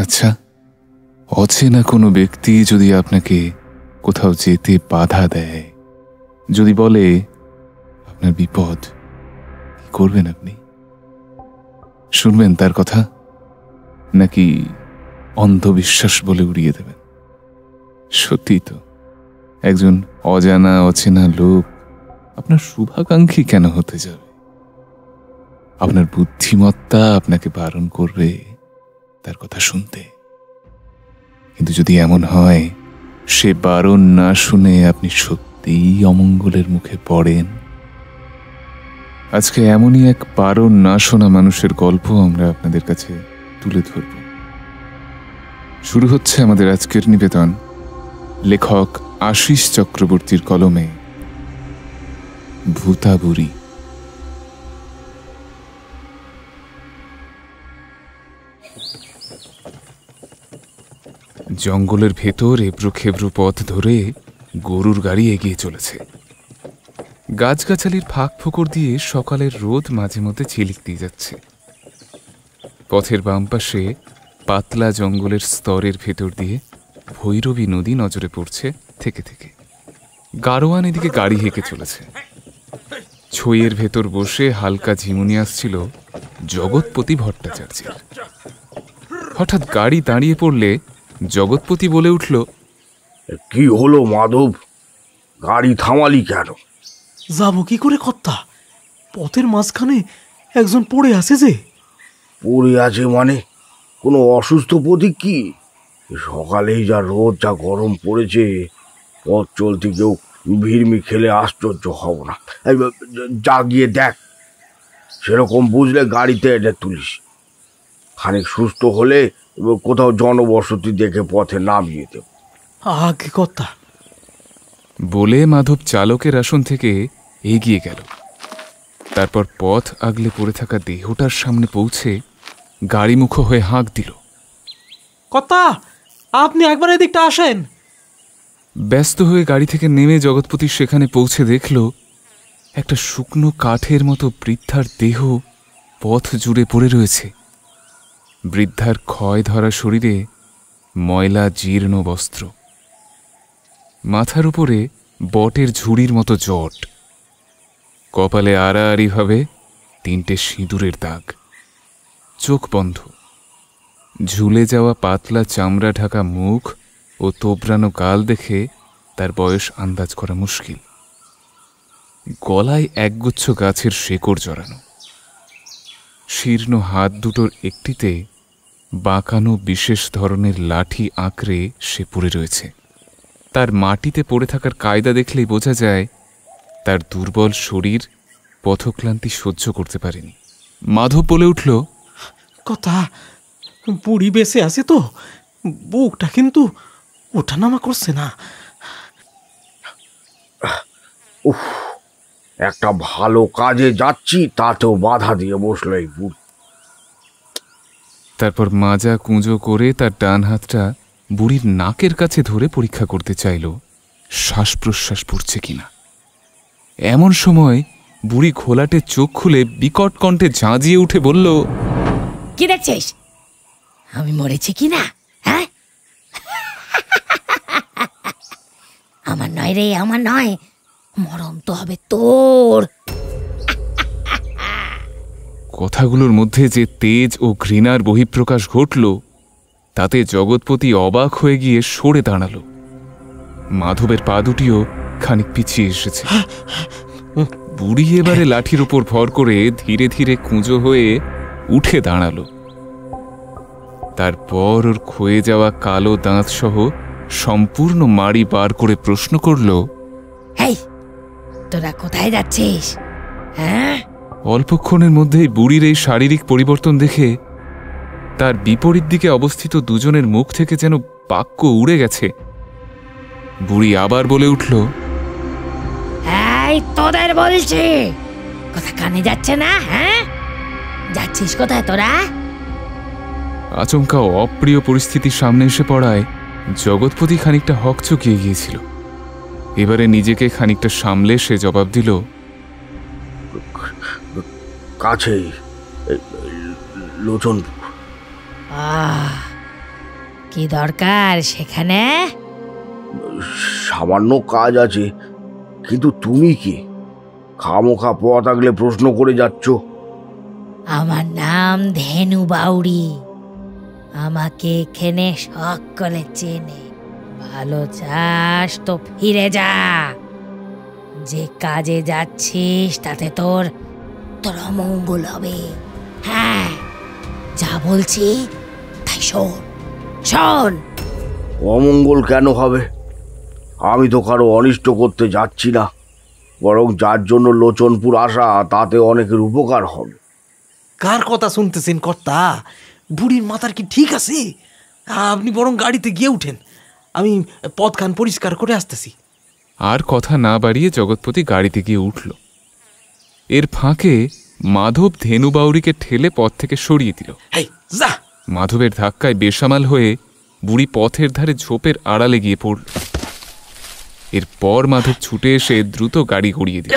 আচ্ছা, অচেনা কোনো ব্যক্তি যদি আপনাকে কোথাও যেতে বাধা দেয়, যদি বলে আপনার বিপদ, কি করবেন আপনি? শুনবেন তার কথা, নাকি অন্ধবিশ্বাস বলে উড়িয়ে দেবেন? সত্যি তো, একজন অজানা অচেনা লোক আপনার শুভাকাঙ্ক্ষী কেন হতে যাবে? আপনার বুদ্ধিমত্তা আপনাকে বারণ করবে তার কথা শুনতে। কিন্তু যদি এমন হয় সে বারণ না শুনে আপনি সত্যিই অমঙ্গলের মুখে পড়েন, আজকে এমনই এক বারণ না শোনা মানুষের গল্প আমরা আপনাদের কাছে তুলে ধরব। শুরু হচ্ছে আমাদের আজকের নিবেদন লেখক আশিস চক্রবর্তীর কলমে, ভূতাবুড়ি। জঙ্গলের ভেতর এবড়ো খেবড়ো পথ ধরে গরুর গাড়ি এগিয়ে চলেছে। গাছগাছালির ফাঁক ফোকর দিয়ে সকালের রোদ মাঝে মধ্যে ঝিলিক দিয়ে যাচ্ছে। পথের বাম পাশে পাতলা জঙ্গলের স্তরের ভেতর দিয়ে ভৈরবী নদী নজরে পড়ছে থেকে থেকে। গাড়োয়ান এদিকে গাড়ি হেঁকে চলেছে। ছইয়ের ভেতর বসে হালকা ঝিমুনি আসছিল জগৎপতি ভট্টাচার্যের। হঠাৎ গাড়ি দাঁড়িয়ে পড়লে জগৎপতি বলে উঠল, কি হলো মাধব, গাড়ি থামালি কেন? যাব কি করে কর্তা? পথের মাঝখানে একজন পড়ে আছে যে। পড়ে আছে মানে? কোনো অসুস্থ প্রতীক কি? সকালেই যা রোদ, যা গরম পড়েছে, পথ চলতে কেউ ভিড়মি খেলে আশ্চর্য হব না। যা গিয়ে দেখ, সেরকম বুঝলে গাড়িতে এনে তুলিস। খানিক সুস্থ হলে কোথাও জনবসতি দেখে পথে নামিয়ে দেব। আগে কর্তা। বলে মাধব চালকের আসন থেকে এগিয়ে গেল। তারপর পথ আগলে পড়ে থাকা দেহটার সামনে পৌঁছে গাড়িমুখো হয়ে হাঁক দিল, কর্তা, আপনি একবার এদিকটা আসেন। ব্যস্ত হয়ে গাড়ি থেকে নেমে জগৎপতি সেখানে পৌঁছে দেখল একটা শুকনো কাঠের মতো বৃদ্ধার দেহ পথ জুড়ে পড়ে রয়েছে। বৃদ্ধার ক্ষয় ধরা শরীরে ময়লা জীর্ণ বস্ত্র, মাথার উপরে বটের ঝুড়ির মতো জট, কপালে আড়াআড়িভাবে 3টে সিঁদুরের দাগ, চোখ বন্ধ, ঝুলে যাওয়া পাতলা চামড়া ঢাকা মুখ ও তোবড়ানো গাল দেখে তার বয়স আন্দাজ করা মুশকিল। গলায় একগুচ্ছ গাছের শেকড় জড়ানো, শীর্ণ হাত দুটোর একটিতে বাঁকানো বিশেষ ধরনের লাঠি আঁকড়ে সে পড়ে রয়েছে। তার মাটিতে পড়ে থাকার কায়দা দেখলেই বোঝা যায় তার দুর্বল শরীর পথক্লান্তি সহ্য করতে পারেনি। মাধব বলে উঠল, কথা, বুড়ি বেঁচে আছে তো, বুকটা কিন্তু ওঠানামা করছে না। উফ, একটা ভালো কাজে যাচ্ছি, তাতেও বাধা দিয়ে বসলো এই বুড়ি। তারপর মাজা কুঁজো করে তার ডান হাতটা বুড়ির নাকের কাছে ধরে পরীক্ষা করতে চাইল শ্বাস প্রশ্বাস পড়ছে কিনা। এমন সময় বুড়ি ঘোলাটে চোখ খুলে বিকট কণ্ঠে ঝাঁঝিয়ে উঠে বলল, কি দেখছিস? আমি মরেছি কিনা? হ্যাঁ, আমার নয় রে, আমার নয়, মরণ তো হবে তোর। কথাগুলোর মধ্যে যে তেজ ও ঘৃণার বহিঃপ্রকাশ ঘটল তাতে জগৎপতি অবাক হয়ে গিয়ে সরে দাঁড়াল। মাধবের পা দুটিও খানিক পিছিয়ে এসেছে। বুড়ি এবারে লাঠির উপর ভর করে ধীরে ধীরে কুঁজো হয়ে উঠে দাঁড়াল। তারপর ওর ক্ষয়ে যাওয়া কালো দাঁত সহ সম্পূর্ণ মাড়ি বার করে প্রশ্ন করল, এই, তোরা কোথায় যাচ্ছিস? হ্যাঁ? অল্পক্ষণের মধ্যেই বুড়ির এই শারীরিক পরিবর্তন দেখে তার বিপরীত দিকে অবস্থিত দুজনের মুখ থেকে যেন বাক্য উড়ে গেছে। বুড়ি আবার বলে উঠল, এই, তোদের বলছি, কথা কানে যাচ্ছে না? হ্যাঁ, যাচ্ছিস কোথায় তোরা? আচমকা অপ্রিয় পরিস্থিতির সামনে এসে পড়ায় জগৎপতি খানিকটা হকচকিয়ে গিয়েছিল। এবারে নিজেকে খানিকটা সামলে সে জবাব দিল, কাছেই লোচনপুর। কি দরকার সেখানে? সামান্য কাজ আছে, কিন্তু তুমি কি খামোখা পথ আগলে প্রশ্ন করে যাচ্ছ? আমার নাম ধেনু বাউরি। আমাকে এখানে সকলে চেনে। ভালো চাস তো ফিরে যা। যে কাজে যাচ্ছিস তাতে তোর তোর অমঙ্গল হবে। হ্যাঁ, যা বলছি তাই শোন শোন। অমঙ্গল কেন হবে? আমি তো কারো অনিষ্ট করতে যাচ্ছি না, বরং যার জন্য লোচনপুর আসা তাতে অনেকের উপকার হবে। কার কথা শুনতেছেন কর্তা? বুড়ির মাথার কি ঠিক আছে? আপনি বরং গাড়িতে গিয়ে উঠেন, আমি পথখান পরিষ্কার করে আসতেছি। আর কথা না বাড়িয়ে জগৎপতি গাড়িতে গিয়ে উঠল। এর ফাঁকে মাধব ধেনু বাউরিকে ঠেলে পথ থেকে সরিয়ে দিল। হেই যা! মাধবের ধাক্কায় বেসামাল হয়ে বুড়ি পথের ধারে ঝোপের আড়ালে গিয়ে পড়ল। এরপর মাধব ছুটে এসে দ্রুত গাড়ি গড়িয়ে দিল।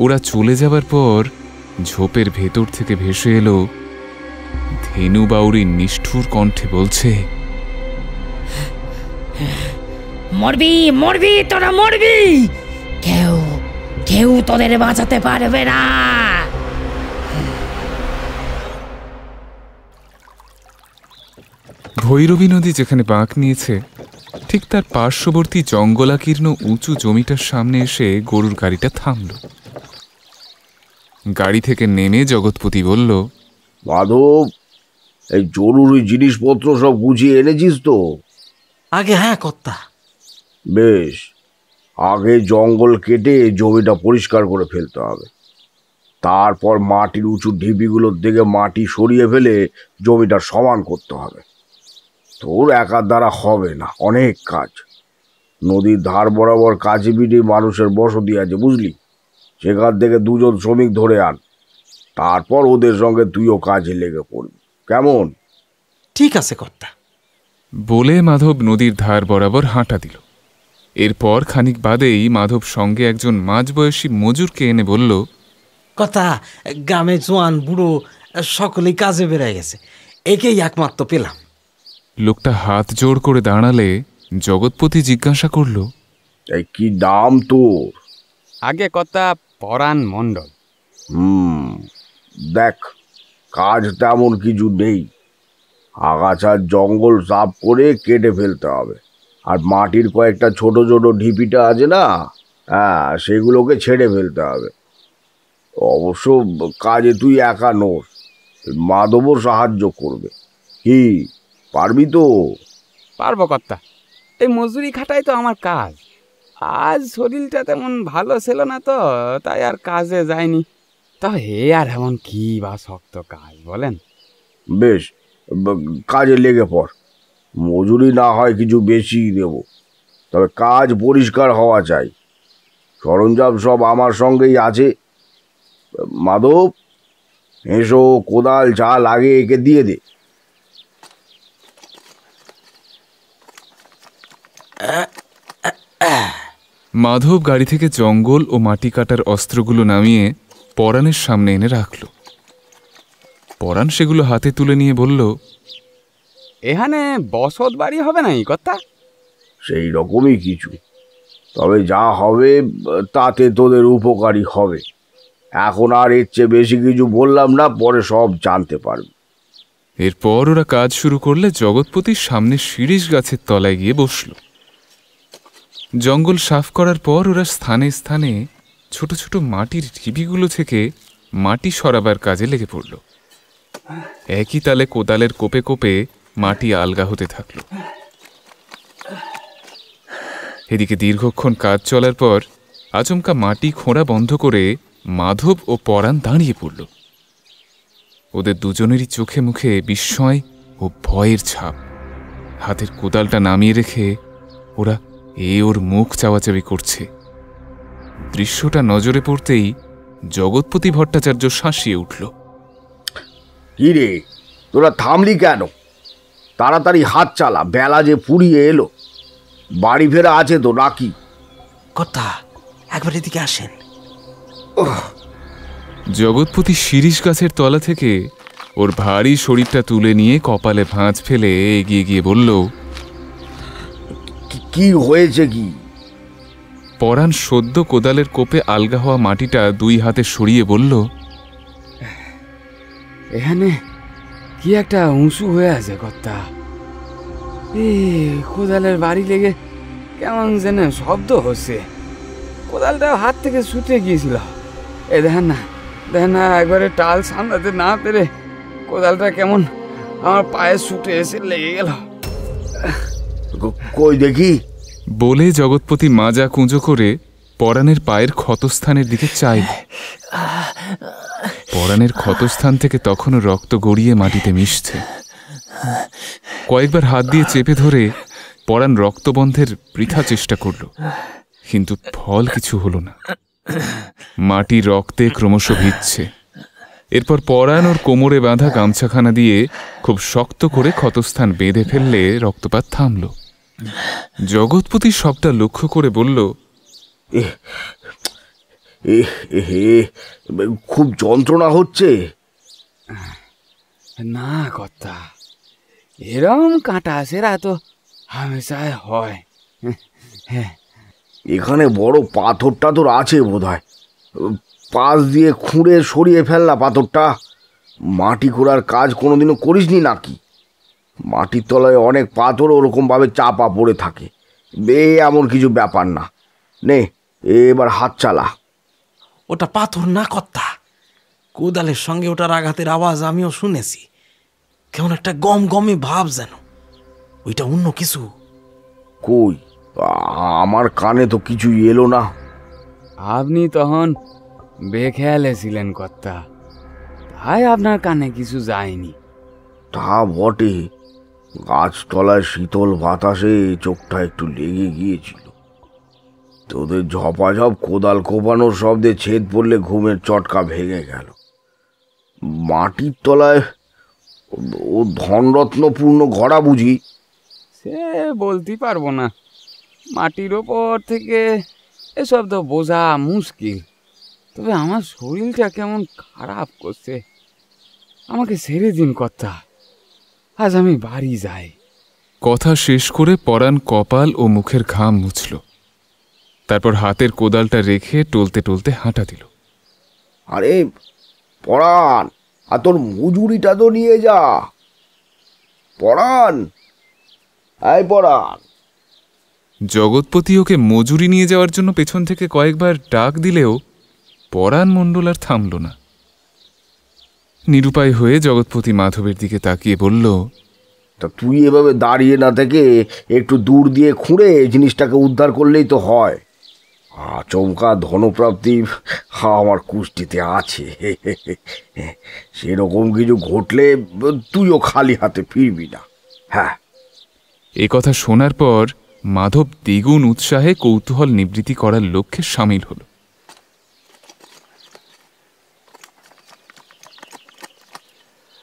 ওরা চলে যাবার পর ঝোপের ভেতর থেকে ভেসে এলো ধেনু বাউরি নিষ্ঠুর কণ্ঠে বলছে, মরবি মরবি, তোরা মরবি। কেউ কেউ তোদের বাঁচাতে পারবে না। ভৈরবী নদী যেখানে বাঁক নিয়েছে ঠিক তার পার্শ্ববর্তী জঙ্গলাকীর্ণ উঁচু জমিটার সামনে এসে গরুর গাড়িটা থামল। গাড়ি থেকে নেমে জগৎপতি বলল, মাধব, এই জরুরি জিনিসপত্র সব গুছিয়ে এনেছিস তো? আগে হ্যাঁ কর্তা। বেশ, আগে জঙ্গল কেটে জমিটা পরিষ্কার করে ফেলতে হবে। তারপর মাটির উঁচু ঢিপিগুলোর দিকে মাটি সরিয়ে ফেলে জমিটা সমান করতে হবে। তোর একার দ্বারা হবে না, অনেক কাজ। নদীর ধার বরাবর কাছে পিঠে মানুষের বসতি আছে, বুঝলি? সেখান থেকে 2 জন শ্রমিক ধরে আন, তারপর ওদের সঙ্গে তুইও কাজে লেগে পড়বি। কেমন? ঠিক আছে কর্তা। বলে মাধব নদীর ধার বরাবর হাঁটা দিল। এরপর খানিক বাদেই মাধব সঙ্গে একজন মাঝবয়সী মজুরকে এনে বলল, কর্তা, গ্রামে জোয়ান বুড়ো সকলেই কাজে বেড়ে গেছে, একেই একমাত্র পেলাম। লোকটা হাত জোড় করে দাঁড়ালে জগৎপতি জিজ্ঞাসা করল, এই কি নাম তোর? আগে কর্তা পরাণ মণ্ডল। দেখ, কাজ তেমন কিছু নেই। আগাছার জঙ্গল সাফ করে কেটে ফেলতে হবে, আর মাটির কয়েকটা ছোট ছোট ঢিপিটা আছে না, হ্যাঁ, সেগুলোকে ছেড়ে ফেলতে হবে। অবশ্য কাজে তুই একা নোস, মাধবও সাহায্য করবে। কি, পারবি তো? পারবো কর্তা, এই মজুরি খাটাই তো আমার কাজ। আজ শরীরটা তেমন ভালো ছিল না তো, তাই আর কাজে যায়নি। তা হে আর এমন কি বা শক্ত কাজ বলেন? বেশ, কাজে লেগে পড়। মজুরি না হয় কিছু বেশি দেব, তবে কাজ পরিষ্কার হওয়া চাই। সরঞ্জাম সব আমার সঙ্গেই আছে। মাধব, এসো, কোদাল যা লাগে একে দিয়ে দে। মাধব গাড়ি থেকে জঙ্গল ও মাটি কাটার অস্ত্রগুলো নামিয়ে পরাণের সামনে এনে রাখল। পরাণ সেগুলো হাতে তুলে নিয়ে বলল, এখানে বসত বাড়ি হবে নাই কর্তা? সেই রকমই কিছু, তবে যা হবে তাতে তোদের উপকারী হবে। এখন আর এর চেয়ে বেশি কিছু বললাম না, পরে সব জানতে পারবি। এরপর ওরা কাজ শুরু করলে জগৎপতির সামনে শিরীষ গাছের তলায় গিয়ে বসল। জঙ্গল সাফ করার পর ওরা স্থানে স্থানে ছোট ছোট মাটির ঢিবিগুলো থেকে মাটি সরাবার কাজে লেগে পড়ল। একই তালে কোদালের কোপে কোপে মাটি আলগা হতে থাকল। এদিকে দীর্ঘক্ষণ কাজ চলার পর আচমকা মাটি খোঁড়া বন্ধ করে মাধব ও পরাণ দাঁড়িয়ে পড়ল। ওদের দুজনেরই চোখে মুখে বিস্ময় ও ভয়ের ছাপ। হাতের কোদালটা নামিয়ে রেখে ওরা ওর মুখ চাওয়াচাবি করছে। দৃশ্যটা নজরে পড়তেই জগৎপতি ভট্টাচার্য শাঁসিয়ে উঠল। কি রে, তোরা থামলি কেন? তাড়াতাড়ি হাত চালা, বেলা যে ফুরিয়ে এলো। বাড়ি ফেরা আছে তো নাকি? কর্তা, একবার এদিকে আসেন। জগৎপতি শিরীষ গাছের তলা থেকে ওর ভারী শরীরটা তুলে নিয়ে কপালে ভাঁজ ফেলে এগিয়ে গিয়ে বলল, কি হয়েছে কি? পরাণ সদ্য কোদালের কোপে আলগা হওয়া মাটিটা 2 হাতে সরিয়ে বলল, এখানে কি একটা উঁচু হয়ে আছে কর্তা। কোদালের বাড়ি লেগে কেমন যেন শব্দ হচ্ছে। কোদালটা হাত থেকে ছুটে গিয়েছিল। দেখেন না একবারে টাল সামলাতে না পেরে কোদালটা কেমন আমার পায়ে ছুটে এসে লেগে গেল। কই দেখি। বলে জগৎপতি মাজা কুঁজো করে পরাণের পায়ের ক্ষতস্থানের দিকে চাইল। পরাণের ক্ষতস্থান থেকে তখনও রক্ত গড়িয়ে মাটিতে মিশছে। কয়েকবার হাত দিয়ে চেপে ধরে পরাণ রক্তবন্ধের বৃথা চেষ্টা করল, কিন্তু ফল কিছু হলো না। মাটি রক্তে ক্রমশ ভিজছে। এরপর পরাণ ওর কোমরে বাঁধা গামছাখানা দিয়ে খুব শক্ত করে ক্ষতস্থান বেঁধে ফেললে রক্তপাত থামল। জগৎপতি সবটা লক্ষ্য করে বলল, খুব যন্ত্রণা হচ্ছে। না কর্তা, এরম কাঁটা সেরা তো হামেশায় হয়। এখানে বড় পাথর টাথর আছে বোধহয়। পাশ দিয়ে খুঁড়ে সরিয়ে ফেললা পাথরটা। মাটি খোঁড়ার কাজ কোনোদিনও করিসনি নাকি? মাটির তলায় অনেক পাথর ওরকম ভাবে চাপা পড়ে থাকে। এমন কিছু ব্যাপার না। নে এবার হাত চালা। ওটা পাথর না কর্তা, কোদালের সঙ্গে ওটার আঘাতের আওয়াজ আমিও শুনেছি। কেমন একটা গম গমে ভাব যেন। ওইটা অন্য কিছু। কই, আমার কানে তো কিছুই এলো না। আপনি তখন বেখেয়ালে ছিলেন কর্তা, তাই আপনার কানে কিছু যায়নি। তা বটে, গাছতলায় শীতল বাতাসে চোখটা একটু লেগে গিয়েছিল। তোদের ঝপাঝপ কোদাল কোপানোর শব্দে ছেদ পড়লে ঘুমের চটকা ভেঙে গেল। মাটির তলায় ও ধনরত্নপূর্ণ ঘড়া বুঝি? সে বলতে পারবো না, মাটির ওপর থেকে এসব তো বোঝা মুশকিল। তবে আমার শরীরটা কেমন খারাপ করছে। আমাকে ছেড়ে দিন কর্তা, আজ আমি বাড়ি যাই। কথা শেষ করে পরাণ কপাল ও মুখের ঘাম মুছল। তারপর হাতের কোদালটা রেখে টলতে টলতে হাঁটা দিল। আরে পরাণ, আর তোর মজুরিটা তো নিয়ে যা। পরাণ, এই পরাণ। জগৎপতি ওকে মজুরি নিয়ে যাওয়ার জন্য পেছন থেকে কয়েকবার ডাক দিলেও পরাণ মণ্ডল আর থামল না। নিরুপায় হয়ে জগৎপতি মাধবের দিকে তাকিয়ে বলল, তা তুই এভাবে দাঁড়িয়ে না থেকে একটু দূর দিয়ে খুঁড়ে জিনিসটাকে উদ্ধার করলেই তো হয়। আচমকা ধনপ্রাপ্তি আমার কুষ্টিতে আছে। সেরকম কিছু ঘটলে তুইও খালি হাতে ফিরবি না। হ্যাঁ। এ কথা শোনার পর মাধব দ্বিগুণ উৎসাহে কৌতূহল নিবৃত্তি করার লক্ষ্যে সামিল হল।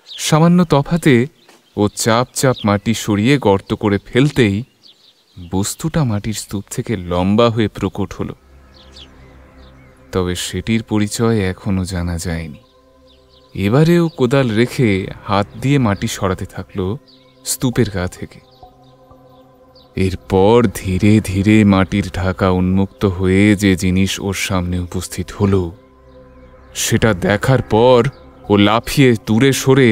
সামান্য তফাতে ও চাপ চাপ মাটি সরিয়ে গর্ত করে ফেলতেই বস্তুটা মাটির স্তূপ থেকে লম্বা হয়ে প্রকট হল। তবে সেটির পরিচয় এখনো জানা যায়নি। এবারেও কোদাল রেখে হাত দিয়ে মাটি সরাতে থাকলো স্তূপের গা থেকে। এরপর ধীরে ধীরে মাটির ঢাকা উন্মুক্ত হয়ে যে জিনিস ওর সামনে উপস্থিত হল, সেটা দেখার পর ও লাফিয়ে দূরে সরে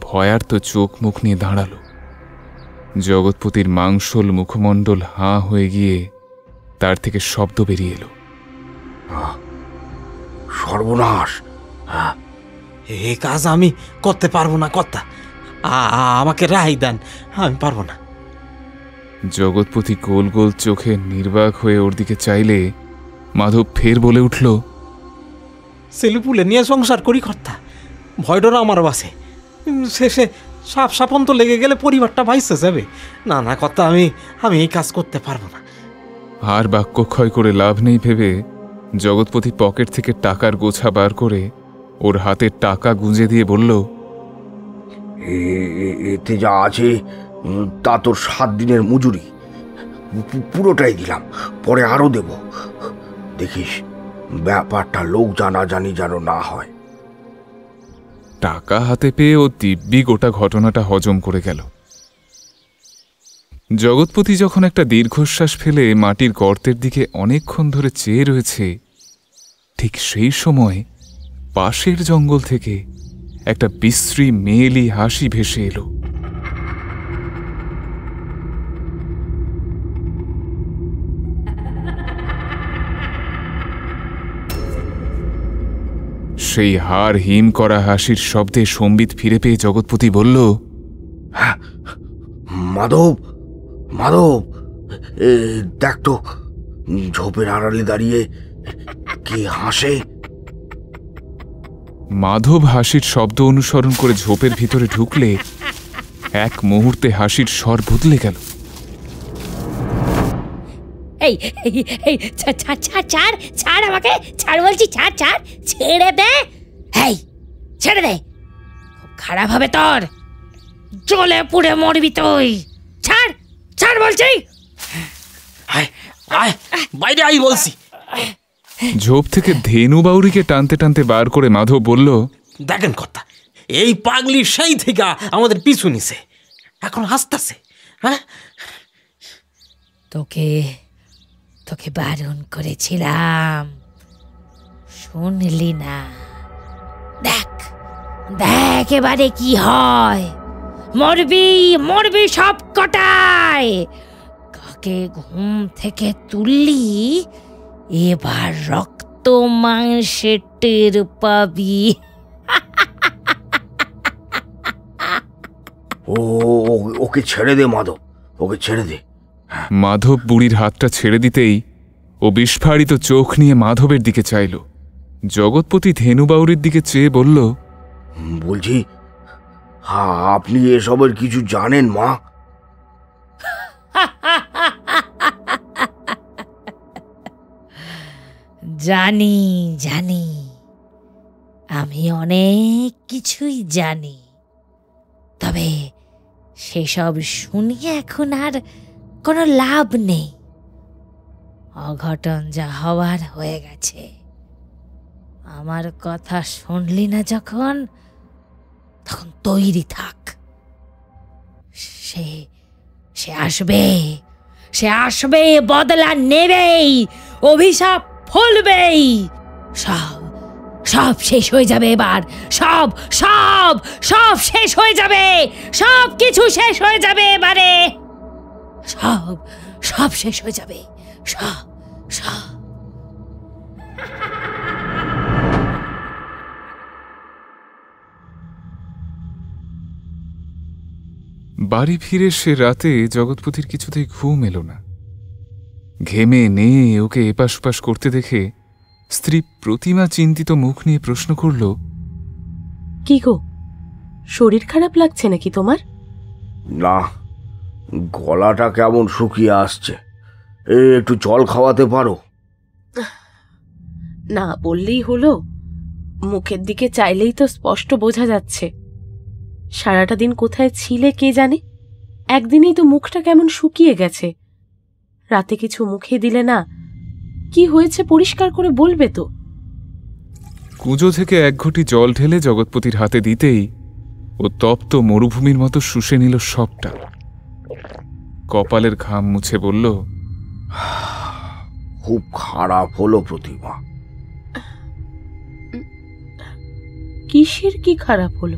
ভয়ার্ত চোখ মুখ নিয়ে দাঁড়াল। জগৎপতির মাংসল মুখমণ্ডল হাঁ হয়ে গিয়ে তার থেকে শব্দ বেরিয়ে এলো, সর্বনাশ! এ কাজ আমি করতে পারবো না কর্তা, আমাকে রাহাই দেন, আমি পারবো না। জগৎপতি গোল গোল চোখে নির্বাক হয়ে ওর দিকে চাইলে মাধব ফের বলে উঠল, ছেলেপুলে নিয়ে সংসার করি কর্তা, ভয়ডরা আমার বাসে। শেষে সাপ সাপন্ত লেগে গেলে পরিবারটা ভাইসে যাবে। না না কর্তা, আমি এই কাজ করতে পারবো না। আর বাক্যক্ষয় করে লাভ নেই ভেবে জগৎপতি পকেট থেকে টাকার গোছা বার করে ওর হাতে টাকা গুঁজে দিয়ে বলল, এতে যা আছে তা তোর 7 দিনের মজুরি, পুরোটাই দিলাম, পরে আরো দেব। দেখিস ব্যাপারটা লোক জানাজানি যেন না হয়। টাকা হাতে পেয়ে ও দিব্যি গোটা ঘটনাটা হজম করে গেল। জগৎপতি যখন একটা দীর্ঘশ্বাস ফেলে মাটির গর্তের দিকে অনেকক্ষণ ধরে চেয়ে রয়েছে, ঠিক সেই সময় পাশের জঙ্গল থেকে একটা বিশ্রী মেয়েলি হাসি ভেসে এলো। সেই হাড় হিম করা হাসির শব্দে সম্বিত ফিরে পেয়ে জগৎপতি বলল, মাধব, মাধব, দেখ তো ঝোপের আড়ালে দাঁড়িয়ে কে হাসে। মাধব হাসির শব্দ অনুসরণ করে ঝোপের ভিতরে ঢুকলে এক মুহূর্তে হাসির স্বর বদলে গেল। এই এই এই ছাড় ছাড় ছাড় ছাড় ছাড় আমাকে, ছাড় বলছি, ছাড় ছাড়, ছেড়ে দে, এই ছেড়ে দে, খুব খারাপ হবে তোর, জ্বলে পুড়ে মরবি তুই, ছাড় ছাড় বলছি। আয় আয় বাইরে আই বলছি। ঝোপ থেকে ধেনু বাউরিকে টানতে টানতে বার করে মাধব বলল, দেখেন কথা, এই পাগলি সেই থেকে আমাদের পিছু নিছে, এখন হাসতেছে। হ্যাঁ, তোকে তোকে বারণ করেছিলাম, শুনলি না? দেখ দেখ এবারে কি হয়, মরবি মরবি সব কটায়। কাকে ঘুম থেকে তুললি, এবার রক্ত মাংসে টের পাবি। ওকে ছেড়ে দে মাধব, ওকে ছেড়ে দে। মাধব বুড়ির হাতটা ছেড়ে দিতেই ও বিস্ফারিত চোখ নিয়ে মাধবের দিকে চাইল। জগৎপতি ধেনু বাউরির দিকে চেয়ে বলল, বলছি আপনি এসবের কিছু জানেন মা? জানি জানি, আমি অনেক কিছুই জানি, তবে সেসব শুনিয়ে এখন আর কোনো লাভ নেই। অঘটন যা হওয়ার হয়ে গেছে। আমার কথা শুনলি না যখন, তখন তৈরি থাক। সে সে আসবে, সে আসবে, বদলা নেবেই, অভিশাপ ফলবেই। সব সব শেষ হয়ে যাবে এবার, সব সব সব শেষ হয়ে যাবে, সব কিছু শেষ হয়ে যাবে এবারে, সব সব শেষ হয়ে যাবে, সব সব। বাড়ি ফিরে সে রাতে জগৎপতির কিছুতেই ঘুম এলো না। ঘেমে নেয়ে ওকে এপাশ ওপাশ করতে দেখে স্ত্রী প্রতিমা চিন্তিত মুখ নিয়ে প্রশ্ন করল, কি গো, শরীর খারাপ লাগছে নাকি তোমার? না, গলাটা কেমন শুকিয়ে আসছে, একটু জল খাওয়াতে পারো? না বললেই হলো, মুখের দিকে চাইলেই তো স্পষ্ট বোঝা যাচ্ছে। সারাটা দিন কোথায় ছিলে কে জানে, একদিনেই তো মুখটা কেমন শুকিয়ে গেছে। রাতে কিছু মুখে দিলে না, কি হয়েছে পরিষ্কার করে বলবে তো? কুঁজো থেকে এক ঘটি জল ঢেলে জগৎপতির হাতে দিতেই ও তপ্ত মরুভূমির মতো শুষে নিল সবটা। কপালের ঘাম মুছে বলল, খুব খারাপ হলো প্রতিমা। কিসের কি খারাপ হলো?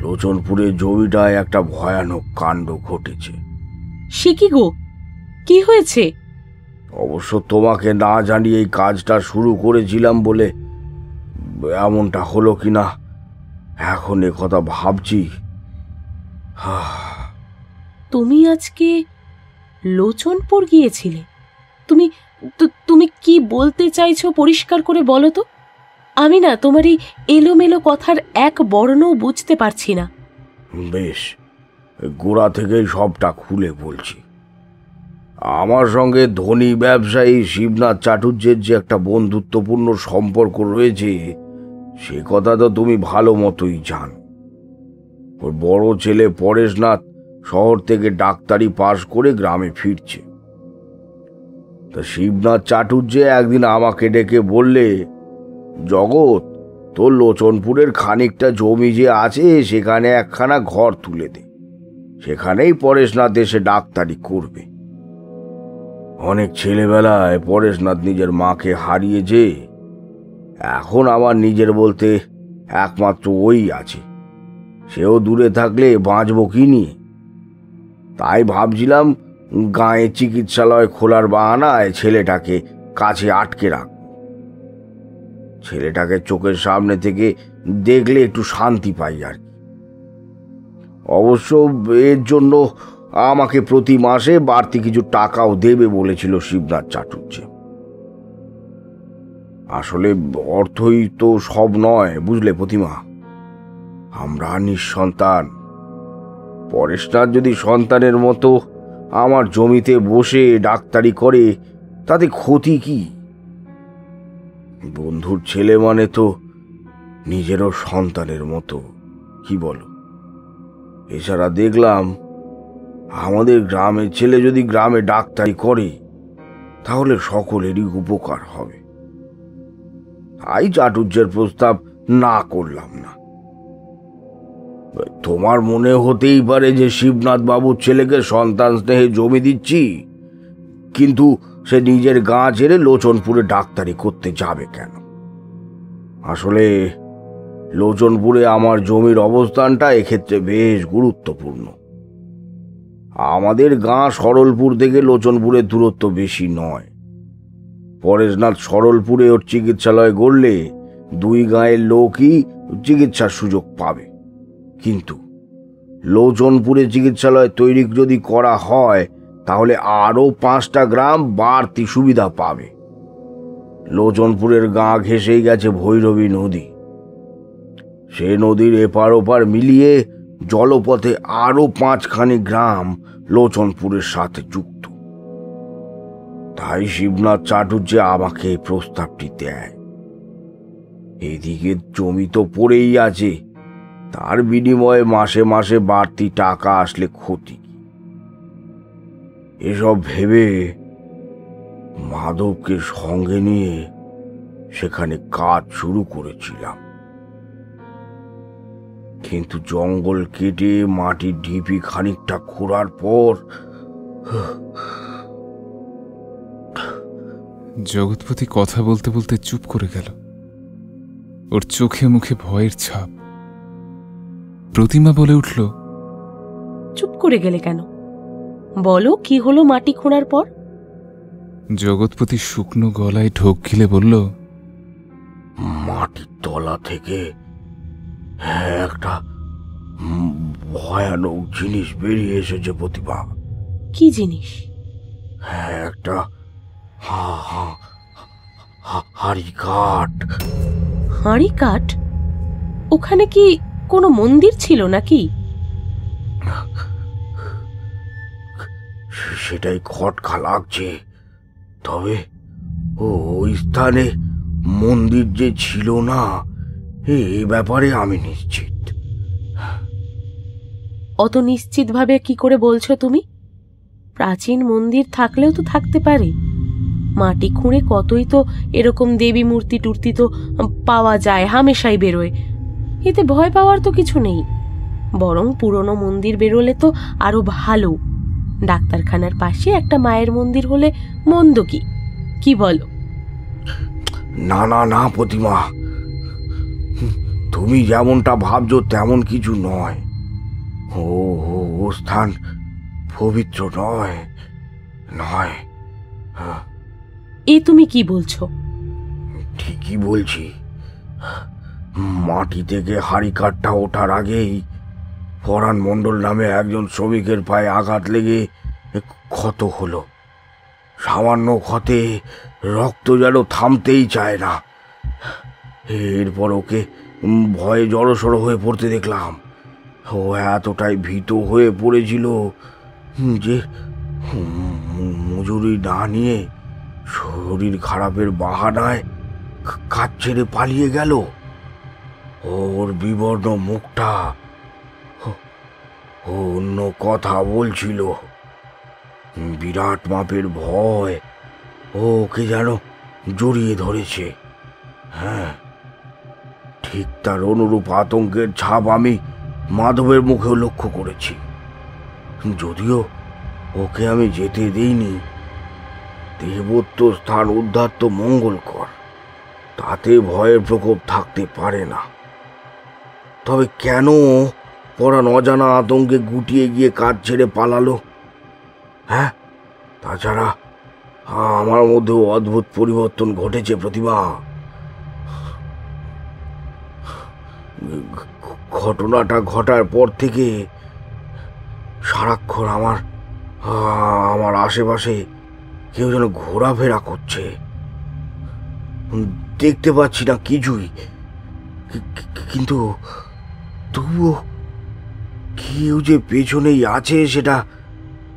লোচনপুরের জমিটায় একটা ভয়ানক কাণ্ড ঘটেছে। সে কি গো, কি হয়েছে? অবশ্য তোমাকে না জানিয়ে এই কাজটা শুরু করেছিলাম বলে এমনটা হলো কিনা এখন এ কথা ভাবছি। তুমি আজকে লোচনপুর গিয়েছিলে? তুমি তুমি কি বলতে চাইছো পরিষ্কার করে বলো তো। আমি না তোমার এই এলোমেলো কথার এক বর্ণও বুঝতে পারছি না। বেশ, গোড়া থেকেই সবটা খুলে বলছি। আমার সঙ্গে ধনী ব্যবসায়ী শিবনাথ চাটুর্যের যে একটা বন্ধুত্বপূর্ণ সম্পর্ক রয়েছে, সে কথা তো তুমি ভালো মতোই জানো। ওর বড় ছেলে পরেশনাথ শহর থেকে ডাক্তারি পাশ করে গ্রামে ফিরছে। তা শিবনাথ চাটুর্যে একদিন আমাকে ডেকে বললে, জগৎ, তোর লোচনপুরের খানিকটা জমি যে আছে সেখানে একখানা ঘর তুলে দে, সেখানেই পরেশনাথ এসে ডাক্তারি করবে। অনেক ছেলেবেলায় পরেশনাথ নিজের মাকে হারিয়েছে, এখন আমার নিজের বলতে একমাত্র ওই আছে, সেও দূরে থাকলে বাঁচবো কি নিয়ে। তাই ভাবছিলাম গাঁয়ে চিকিৎসালয় খোলার বাহানায় ছেলেটাকে কাছে আটকে রাখ, ছেলেটাকে চোখের সামনে থেকে দেখলে একটু শান্তি পাই আর কি। অবশ্য এর জন্য আমাকে প্রতি মাসে বাড়তি কিছু টাকাও দেবে বলেছিল শিবনাথ চাটুর্যে। আসলে অর্থই তো সব নয়, বুঝলে প্রতিমা। আমরা নিঃসন্তান, পরেশনাথ যদি সন্তানের মতো আমার জমিতে বসে ডাক্তারি করে তাতে ক্ষতি কি? বন্ধুর ছেলে মানে তো নিজেরও সন্তানের মতো, কি বলো? এছাড়া দেখলাম আমাদের গ্রামের ছেলে যদি গ্রামে ডাক্তারি করে তাহলে সকলেরই উপকার হবে। তাই চাটুর্যের প্রস্তাব না করলাম না। তোমার মনে হতেই পারে যে শিবনাথ বাবুর ছেলেকে সন্তান স্নেহে জমি দিচ্ছি, কিন্তু সে নিজের গাঁ ছেড়ে লোচনপুরে ডাক্তারি করতে যাবে কেন? আসলে লোচনপুরে আমার জমির অবস্থানটা এক্ষেত্রে বেশ গুরুত্বপূর্ণ। আমাদের গাঁ সরলপুর থেকে লোচনপুরের দূরত্ব বেশি নয়। পরেশনাথ সরলপুরে ওর চিকিৎসালয় গড়লে দুই গাঁয়ের লোকই চিকিৎসার সুযোগ পাবে, কিন্তু লোচনপুরে চিকিৎসালয় তৈরি যদি করা হয় তাহলে আরও 5টা গ্রাম বাড়তি সুবিধা পাবে। লোচনপুরের গাঁ ঘেঁষেই গেছে ভৈরবী নদী, সে নদীর এপার ওপার মিলিয়ে জলপথে আরও 5খানি গ্রাম লোচনপুরের সাথে যুক্ত। তাই শিবনাথ চাটুর্যে আমাকে এই প্রস্তাবটি দেয়। এদিকে জমি তো পড়েই আছে, তার বিনিময়ে মাসে মাসে বাড়তি টাকা আসলে ক্ষতি কি? এসব ভেবে মাধবকে সঙ্গে নিয়ে সেখানে কাজ শুরু করেছিলাম, কিন্তু জঙ্গল কেটে মাটির ঢিপি খানিকটা খোঁড়ার পর জগৎপতি কথা বলতে বলতে চুপ করে গেল। ওর চোখে মুখে ভয়ের ছাপ। প্রতিমা বলে উঠল, চুপ করে গেলে কেন? বলো, কি হলো মাটি খোঁড়ার পর? জগৎপতি শুকনো গলায় ঢোক গিলে বলল, মাটির তলা থেকে একটা ভয়ানক জিনিস বেরিয়ে এসেছে প্রতিভা। কি জিনিস? একটা হাড়ি কাঠ। হাঁড়ি কাঠ? ওখানে কি কোনো মন্দির ছিল নাকি? সেটাই খটকা লাগছে, তবে ওই স্থানে মন্দির যে ছিল না এই ব্যাপারে আমি নিশ্চিত। অত নিশ্চিতভাবে কি করে বলছো তুমি? প্রাচীন মন্দির থাকলেও তো থাকতে পারে। মাটি খুঁড়ে কতই তো এরকম দেবী মূর্তি টুর্তি তো পাওয়া যায়, হামেশাই বেরোয়। এতে ভয় পাওয়ার তো কিছু নেই। বরং পুরনো মন্দির বেরোলে তো আরো ভালো। ডাক্তারখানার পাশে একটা মায়ের মন্দির হলে মন্দ কি? কি বলো? না না না প্রতিমা, তুমি যেমনটা ভাবছো তেমন কিছু নয়। ও স্থান পবিত্র নয়। নয়। এ তুমি কি বলছো? ঠিকই বলছি। মাটি থেকে হাড়ি কাঠটা ওঠার আগেই পরাণ মণ্ডল নামে একজন শ্রমিকের পায়ে আঘাত লেগে ক্ষত হলো। সামান্য ক্ষতে রক্ত যেন থামতেই চায় না। এরপর ওকে ভয়ে জড়সড় হয়ে পড়তে দেখলাম। ও এতটাই ভীত হয়ে পড়েছিল যে মজুরি না নিয়ে শরীর খারাপের বাহানায় কাজ ছেড়ে পালিয়ে গেল। ওর বিবর্ণ মুখটা অন্য কথা বলছিল। বিরাট মাপের ভয় ওকে যেন জড়িয়ে ধরেছে। হ্যাঁ, ঠিক তার অনুরূপ আতঙ্কের ছাপ আমি মাধবের মুখেও লক্ষ্য করেছি। যদিও ওকে আমি যেতে দিইনি। দেবত্ব স্থান উদ্ধার তো মঙ্গলকর, তাতে ভয়ের প্রকোপ থাকতে পারে না। তবে কেন পরাণ অজানা আতঙ্কে গুটিয়ে গিয়ে কাজ ছেড়ে পালালো? হ্যাঁ, তাছাড়া আমার মধ্যেও অদ্ভুত পরিবর্তন ঘটেছে প্রতিমা। ঘটনাটা ঘটার পর থেকে সারাক্ষণ আমার আশেপাশে কেউ যেন ঘোরাফেরা করছে। দেখতে পাচ্ছি না কিছুই, কিন্তু তবুও কেউ যে পেছনেই আছে সেটা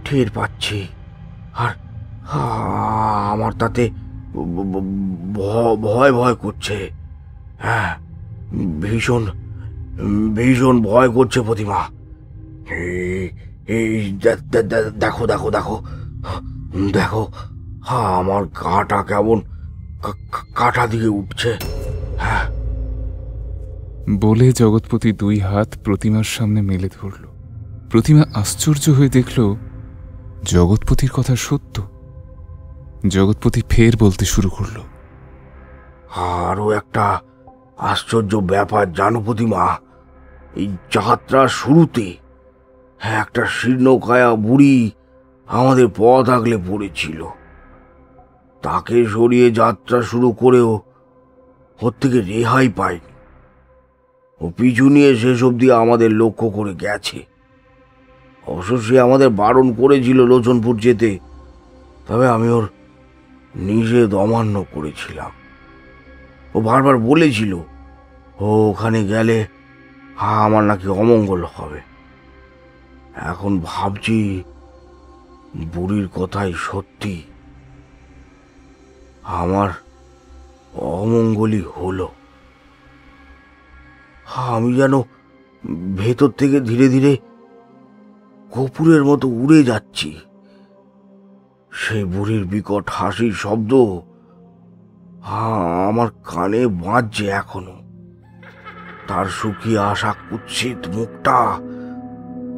টের পাচ্ছি। আর আমার তাতে ভয় ভয় করছে। হ্যাঁ, ভীষণ ভীষণ ভয় করছে প্রতিমা। এই দেখো দেখো দেখো দেখো, আমার গাটা কেমন কাটা দিয়ে উঠছে। হ্যাঁ, বলে জগৎপতি 2 হাত প্রতিমার সামনে মেলে ধরল। প্রতিমা আশ্চর্য হয়ে দেখল জগৎপতির কথা সত্য। জগৎপতি ফের বলতে শুরু করল, আরো একটা আশ্চর্য ব্যাপার জানো প্রতিমা। এই যাত্রার শুরুতে একটা শীর্ণকায়া বুড়ি আমাদের পথ আগলে পড়েছিল। তাকে সরিয়ে যাত্রা শুরু করেও ওর থেকে রেহাই পায়নি। ও পিছু নিয়ে শেষ অবধি আমাদের লক্ষ্য করে গেছে। অবশ্য সে আমাদের বারণ করেছিল লোচনপুর যেতে, তবে আমি ওর নিষেধ অমান্য করেছিলাম। ও বারবার বলেছিল ও ওখানে গেলে আমার নাকি অমঙ্গল হবে। এখন ভাবছি বুড়ির কথাই সত্যি, আমার অমঙ্গলই হলো। আমি যেন ভেতর থেকে ধীরে ধীরে কপুরের মতো উড়ে যাচ্ছি। সেই বুড়ির বিকট হাসির শব্দ আমার কানে বাজছে এখনো। তার শুকিয়ে আসা কুৎসিত মুখটা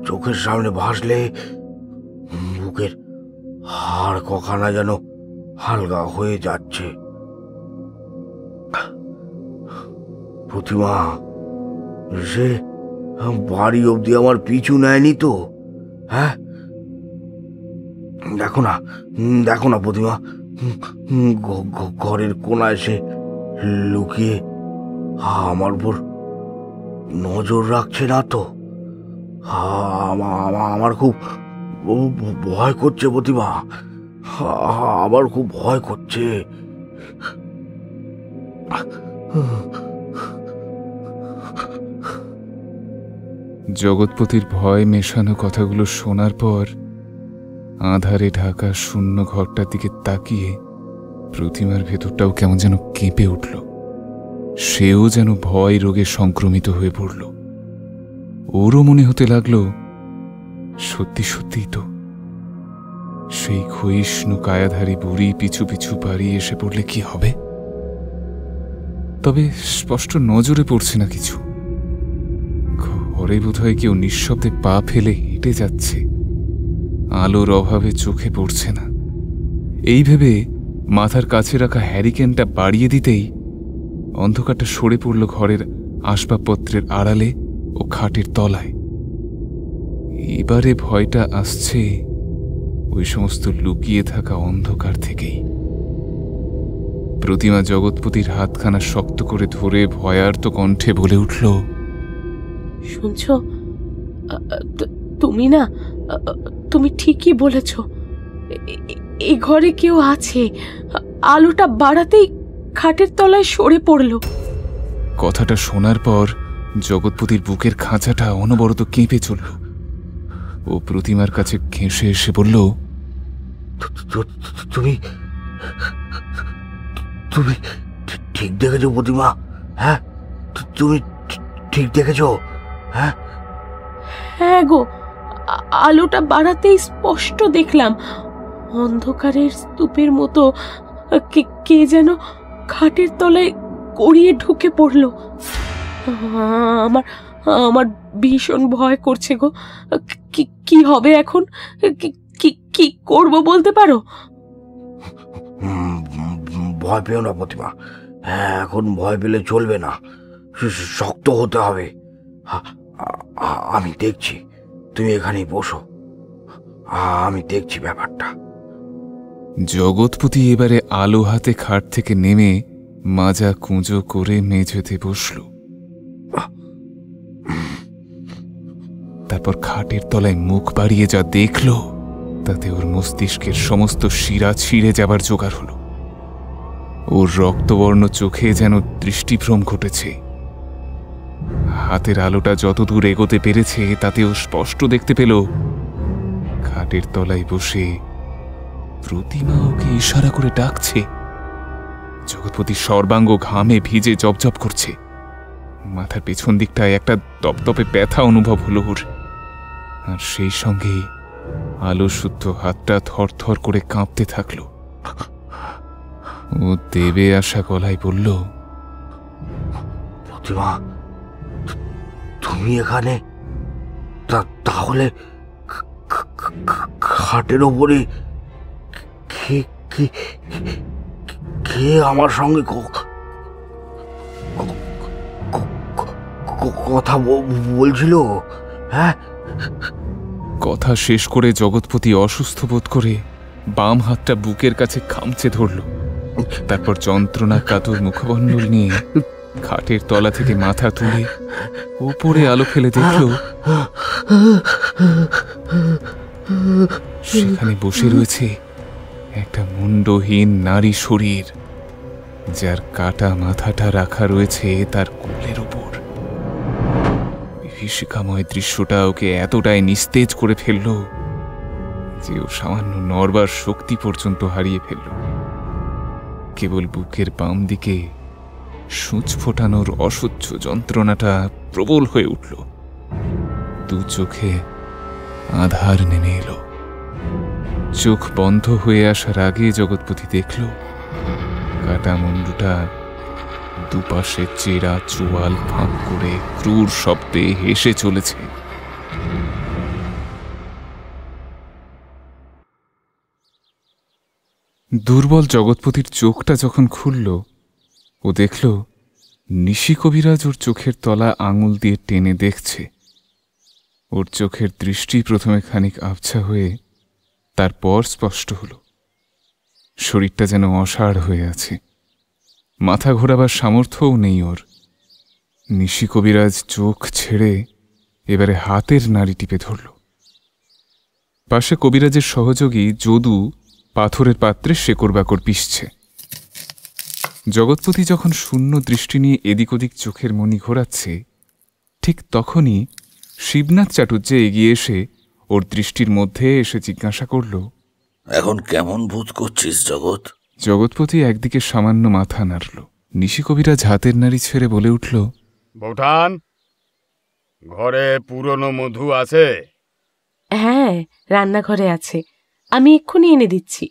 চোখের সামনে ভাসলে বুকের হাড় কখানা যেন হালকা হয়ে যাচ্ছে। প্রতিমা, সে বাড়ি অবধি আমার পিছু নেয়নি তো? হ্যাঁ, দেখো না দেখো না প্রতিমা, ঘরের কোনায় সে লুকিয়ে আমার উপর নজর রাখছে না তো? আমার খুব ভয় করছে প্রতিমা, আমার খুব ভয় করছে। জগৎপতির ভয় মেশানো কথাগুলো শোনার পর আঁধারে ঢাকা শূন্য ঘরটার দিকে তাকিয়ে প্রতিমার ভেতরটাও কেমন যেন কেঁপে উঠল। সেও যেন ভয় রোগে সংক্রমিত হয়ে পড়ল। ওরও মনে হতে লাগলো সত্যি সত্যিই তো সেই ক্ষয়িষ্ণু কায়াধারী বুড়ি পিছু পিছু বাড়ি এসে পড়লে কি হবে। তবে স্পষ্ট নজরে পড়ছে না কিছু। ঘরে বোধহয় কেউ নিঃশব্দে পা ফেলে হেঁটে যাচ্ছে, আলোর অভাবে চোখে পড়ছে না। এই ভেবে মাথার কাছে রাখা হ্যারিকেনটা বাড়িয়ে দিতেই অন্ধকারটা সরে পড়ল ঘরের আসবাবপত্রের আড়ালে ও খাটের তলায়। এবারে ভয়টা আসছে ওই সমস্ত লুকিয়ে থাকা অন্ধকার থেকেই। প্রতিমা জগৎপতির হাতখানা শক্ত করে ধরে ভয়ার্ত কণ্ঠে বলে উঠল, শুনছ? তুমি না, তুমি ঠিকই বলেছ। এই ঘরে কেউ আছে। আলোটা বাড়াতেই খাটের তলায় সরে পড়ল। কথাটা শোনার পর জগৎপতির বুকের খাঁচাটা অনবরত কেঁপে চলল। ও প্রতিমার কাছে ঘেঁষে এসে বলল, তুমি তুমি ঠিক দেখেছো প্রতিমা? হ্যাঁ, তুমি ঠিক দেখেছো? হ্যাঁ হ্যাঁ গো, আলোটা বাড়াতেই স্পষ্ট দেখলাম অন্ধকারের স্তূপের মতো কে যেন খাটের তলায় গড়িয়ে ঢুকে পড়ল। আমার আমার ভীষণ ভয় করছে গো। কি হবে এখন? কি করব বলতে পারো? ভয় পেও না প্রতিমা, হ্যাঁ এখন ভয় পেলে চলবে না, শক্ত হতে হবে। আমি দেখছি, তুমি এখানেই বসো, আমি দেখছি ব্যাপারটা। জগৎপতি এবারে আলো হাতে খাট থেকে নেমে মাজা কুঁজো করে মেঝেতে বসল। তারপর খাটের তলায় মুখ বাড়িয়ে যা দেখল তাতে ওর মস্তিষ্কের সমস্ত শিরা ছিঁড়ে যাবার জোগাড় হল। ওর রক্তবর্ণ চোখে যেন দৃষ্টিভ্রম ঘটেছে। হাতের আলোটা যতদূর এগোতে পেরেছে তাতে ও স্পষ্ট দেখতে পেল খাটের তলায় বসে প্রতিমা ওকে ইশারা করে ডাকছে। জগৎপতির সর্বাঙ্গ ঘামে ভিজে জবজব করছে। মাথার পেছন দিকটায় একটা দপদপে ব্যথা অনুভব হলো ওর, আর সেই সঙ্গে আলো শুদ্ধ হাতটা থরথর করে কাঁপতে থাকলো। ও দেবে আসা গলায় বলল, প্রতিমা তুমি এখানে? তাহলে খাটের ওপরে কে আমার সঙ্গে কথা বলছিল? হ্যাঁ। কথা শেষ করে জগৎপতি অসুস্থ বোধ করে বাম হাতটা বুকের কাছে খামচে ধরল। তারপর যন্ত্রণা কাতর মুখমণ্ডল নিয়ে খাটের তলা থেকে মাথা তুলে উপরে আলো ফেলে দেখল সেখানে বসে রয়েছে একটা মুন্ডহীন নারী শরীর, যার কাটা মাথাটা রাখা রয়েছে তার কোলের উপর। বিভীষিকাময় দৃশ্যটা ওকে এতটাই নিস্তেজ করে ফেলল যে ও সামান্য নড়বার শক্তি পর্যন্ত হারিয়ে ফেলল। কেবল বুকের বাম দিকে সূচ ফোটানোর অসহ্য যন্ত্রণাটা প্রবল হয়ে উঠল। দু চোখে আধার নেমে এলো। চোখ বন্ধ হয়ে আসার আগে জগৎপতি দেখল কাটা মুন্ডুটা দুপাশে চেরা চোয়াল ফাঁক করে ক্রূর শব্দে হেসে চলেছে। দুর্বল জগৎপতির চোখটা যখন খুলল, ও দেখল নিশি কবিরাজ ওর চোখের তলা আঙুল দিয়ে টেনে দেখছে। ওর চোখের দৃষ্টি প্রথমে খানিক আবছা হয়ে তারপর স্পষ্ট হল। শরীরটা যেন অসাড় হয়ে আছে, মাথা ঘোরাবার সামর্থ্যও নেই ওর। নিশি কবিরাজ চোখ ছেড়ে এবারে হাতের নাড়ি টিপে ধরল। পাশে কবিরাজের সহযোগী যদু পাথরের পাত্রে শেকড় বাকড় পিষছে। জগৎপতি যখন শূন্য দৃষ্টি নিয়ে এদিক ওদিক চোখের মণি ঘোরাচ্ছে, ঠিক তখনই শিবনাথ চাটুর্যে এগিয়ে এসে ওর দৃষ্টির মধ্যে এসে জিজ্ঞাসা করল, এখন কেমন বোধ করছিস জগৎ? জগৎপতি একদিকে সামান্য মাথা নাড়ল। নিশি কবিরাজ হাতের নাড়ি ছেড়ে বলে উঠল, বৌঠান, ঘরে পুরনো মধু আছে? হ্যাঁ, রান্নাঘরে আছে, আমি এক্ষুনি এনে দিচ্ছি।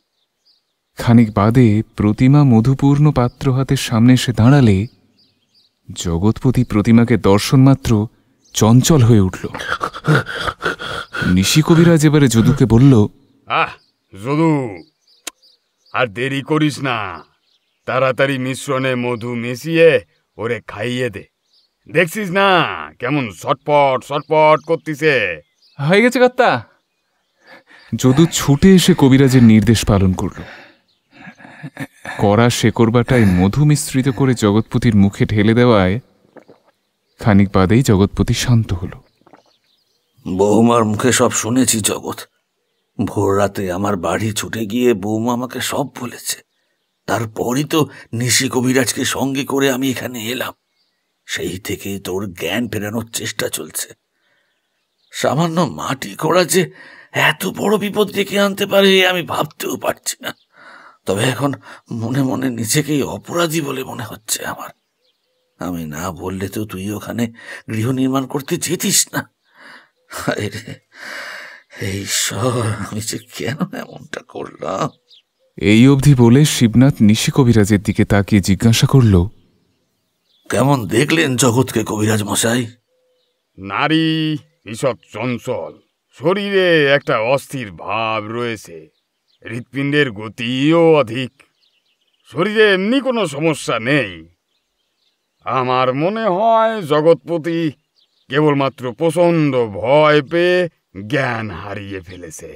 খানিক বাদে প্রতিমা মধুপূর্ণ পাত্র হাতের সামনে এসে দাঁড়ালে জগৎপতি প্রতিমাকে দর্শন মাত্র চঞ্চল হয়ে উঠল। নিশি কবিরাজ এবারে যদুকে বলল, যদু, আর দেরি করিস না, তাড়াতাড়ি মিশ্রণে মধু মিশিয়ে ওরে খাইয়ে দে। দেখছিস না কেমন ছটপট ছটপট করতিছে? হয়ে গেছে কর্তা। যদু ছুটে এসে কবিরাজের নির্দেশ পালন করল। কড়া শেকড়বাটায় মধু মিশ্রিত করে জগৎপতির মুখে ঢেলে দেওয়ায় খানিক বাদেই জগৎপতি শান্ত হল। বৌমার মুখে সব শুনেছি জগৎ। ভোর রাতে আমার বাড়ি ছুটে গিয়ে বৌমা আমাকে সব বলেছে। তারপরই তো নিশি কবিরাজকে সঙ্গে করে আমি এখানে এলাম। সেই থেকেই তোর জ্ঞান ফেরানোর চেষ্টা চলছে। সামান্য মাটি খোঁড়া যে এত বড় বিপদ ডেকে আনতে পারে আমি ভাবতেও পারছি না। তবে এখন মনে মনে নিজেকেই অপরাধী বলে মনে হচ্ছে আমার। আমি না বললে তো তুই ওখানে গৃহ নির্মাণ করতে যেতিস না। এই ঈশ্বর, আমি যে কেন এমনটা করলাম? এই অবধি বলে শিবনাথ নিশি কবিরাজের দিকে তাকিয়ে জিজ্ঞাসা করল, কেমন দেখলেন জগৎকে কবিরাজ মশাই? নারী ঈষৎ চঞ্চল, শরীরে একটা অস্থির ভাব রয়েছে, হৃৎপিণ্ডের গতিও অধিক। শরীরে এমনি কোনো সমস্যা নেই। আমার মনে হয় জগৎপতি কেবলমাত্র প্রচণ্ড ভয় পেয়ে জ্ঞান হারিয়ে ফেলেছে।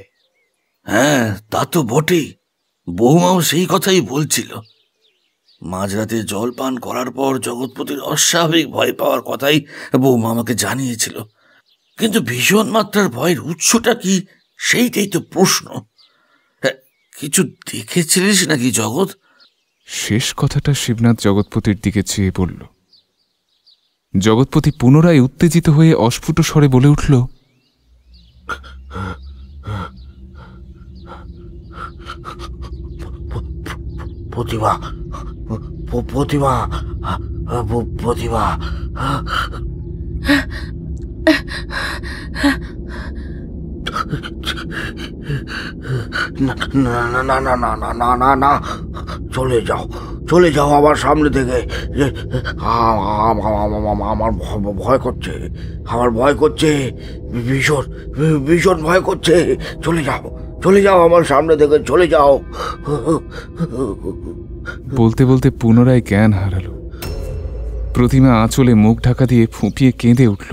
হ্যাঁ, তা তো বটেই। বৌমাও সেই কথাই বলছিল। মাঝরাতে জল পান করার পর জগৎপতির অস্বাভাবিক ভয় পাওয়ার কথাই বৌমা আমাকে জানিয়েছিল। কিন্তু ভীষণ মাত্রার ভয়ের উৎসটা কি, সেইটাই তো প্রশ্ন। কিছু দেখেছিলিস নাকি জগৎ? শেষ কথাটা শিবনাথ জগৎপতির দিকে চেয়ে পড়ল। জগৎপতি পুনরায় উত্তেজিত হয়ে অস্ফুট স্বরে বলে উঠল, প্রতিমা, প্রতিমা, প্রতিমা। না না না না না না না না না, চলে যাও, চলে যাও আমার সামনে থেকে। আমার ভয় করছে, আমার ভয় করছে, ভীষণ ভীষণ ভয় করছে। চলে যাও, চলে যাও আমার সামনে থেকে, চলে যাও। বলতে বলতে পুনরায় জ্ঞান হারালো। প্রতিমা আঁচলে মুখ ঢাকা দিয়ে ফুঁপিয়ে কেঁদে উঠল।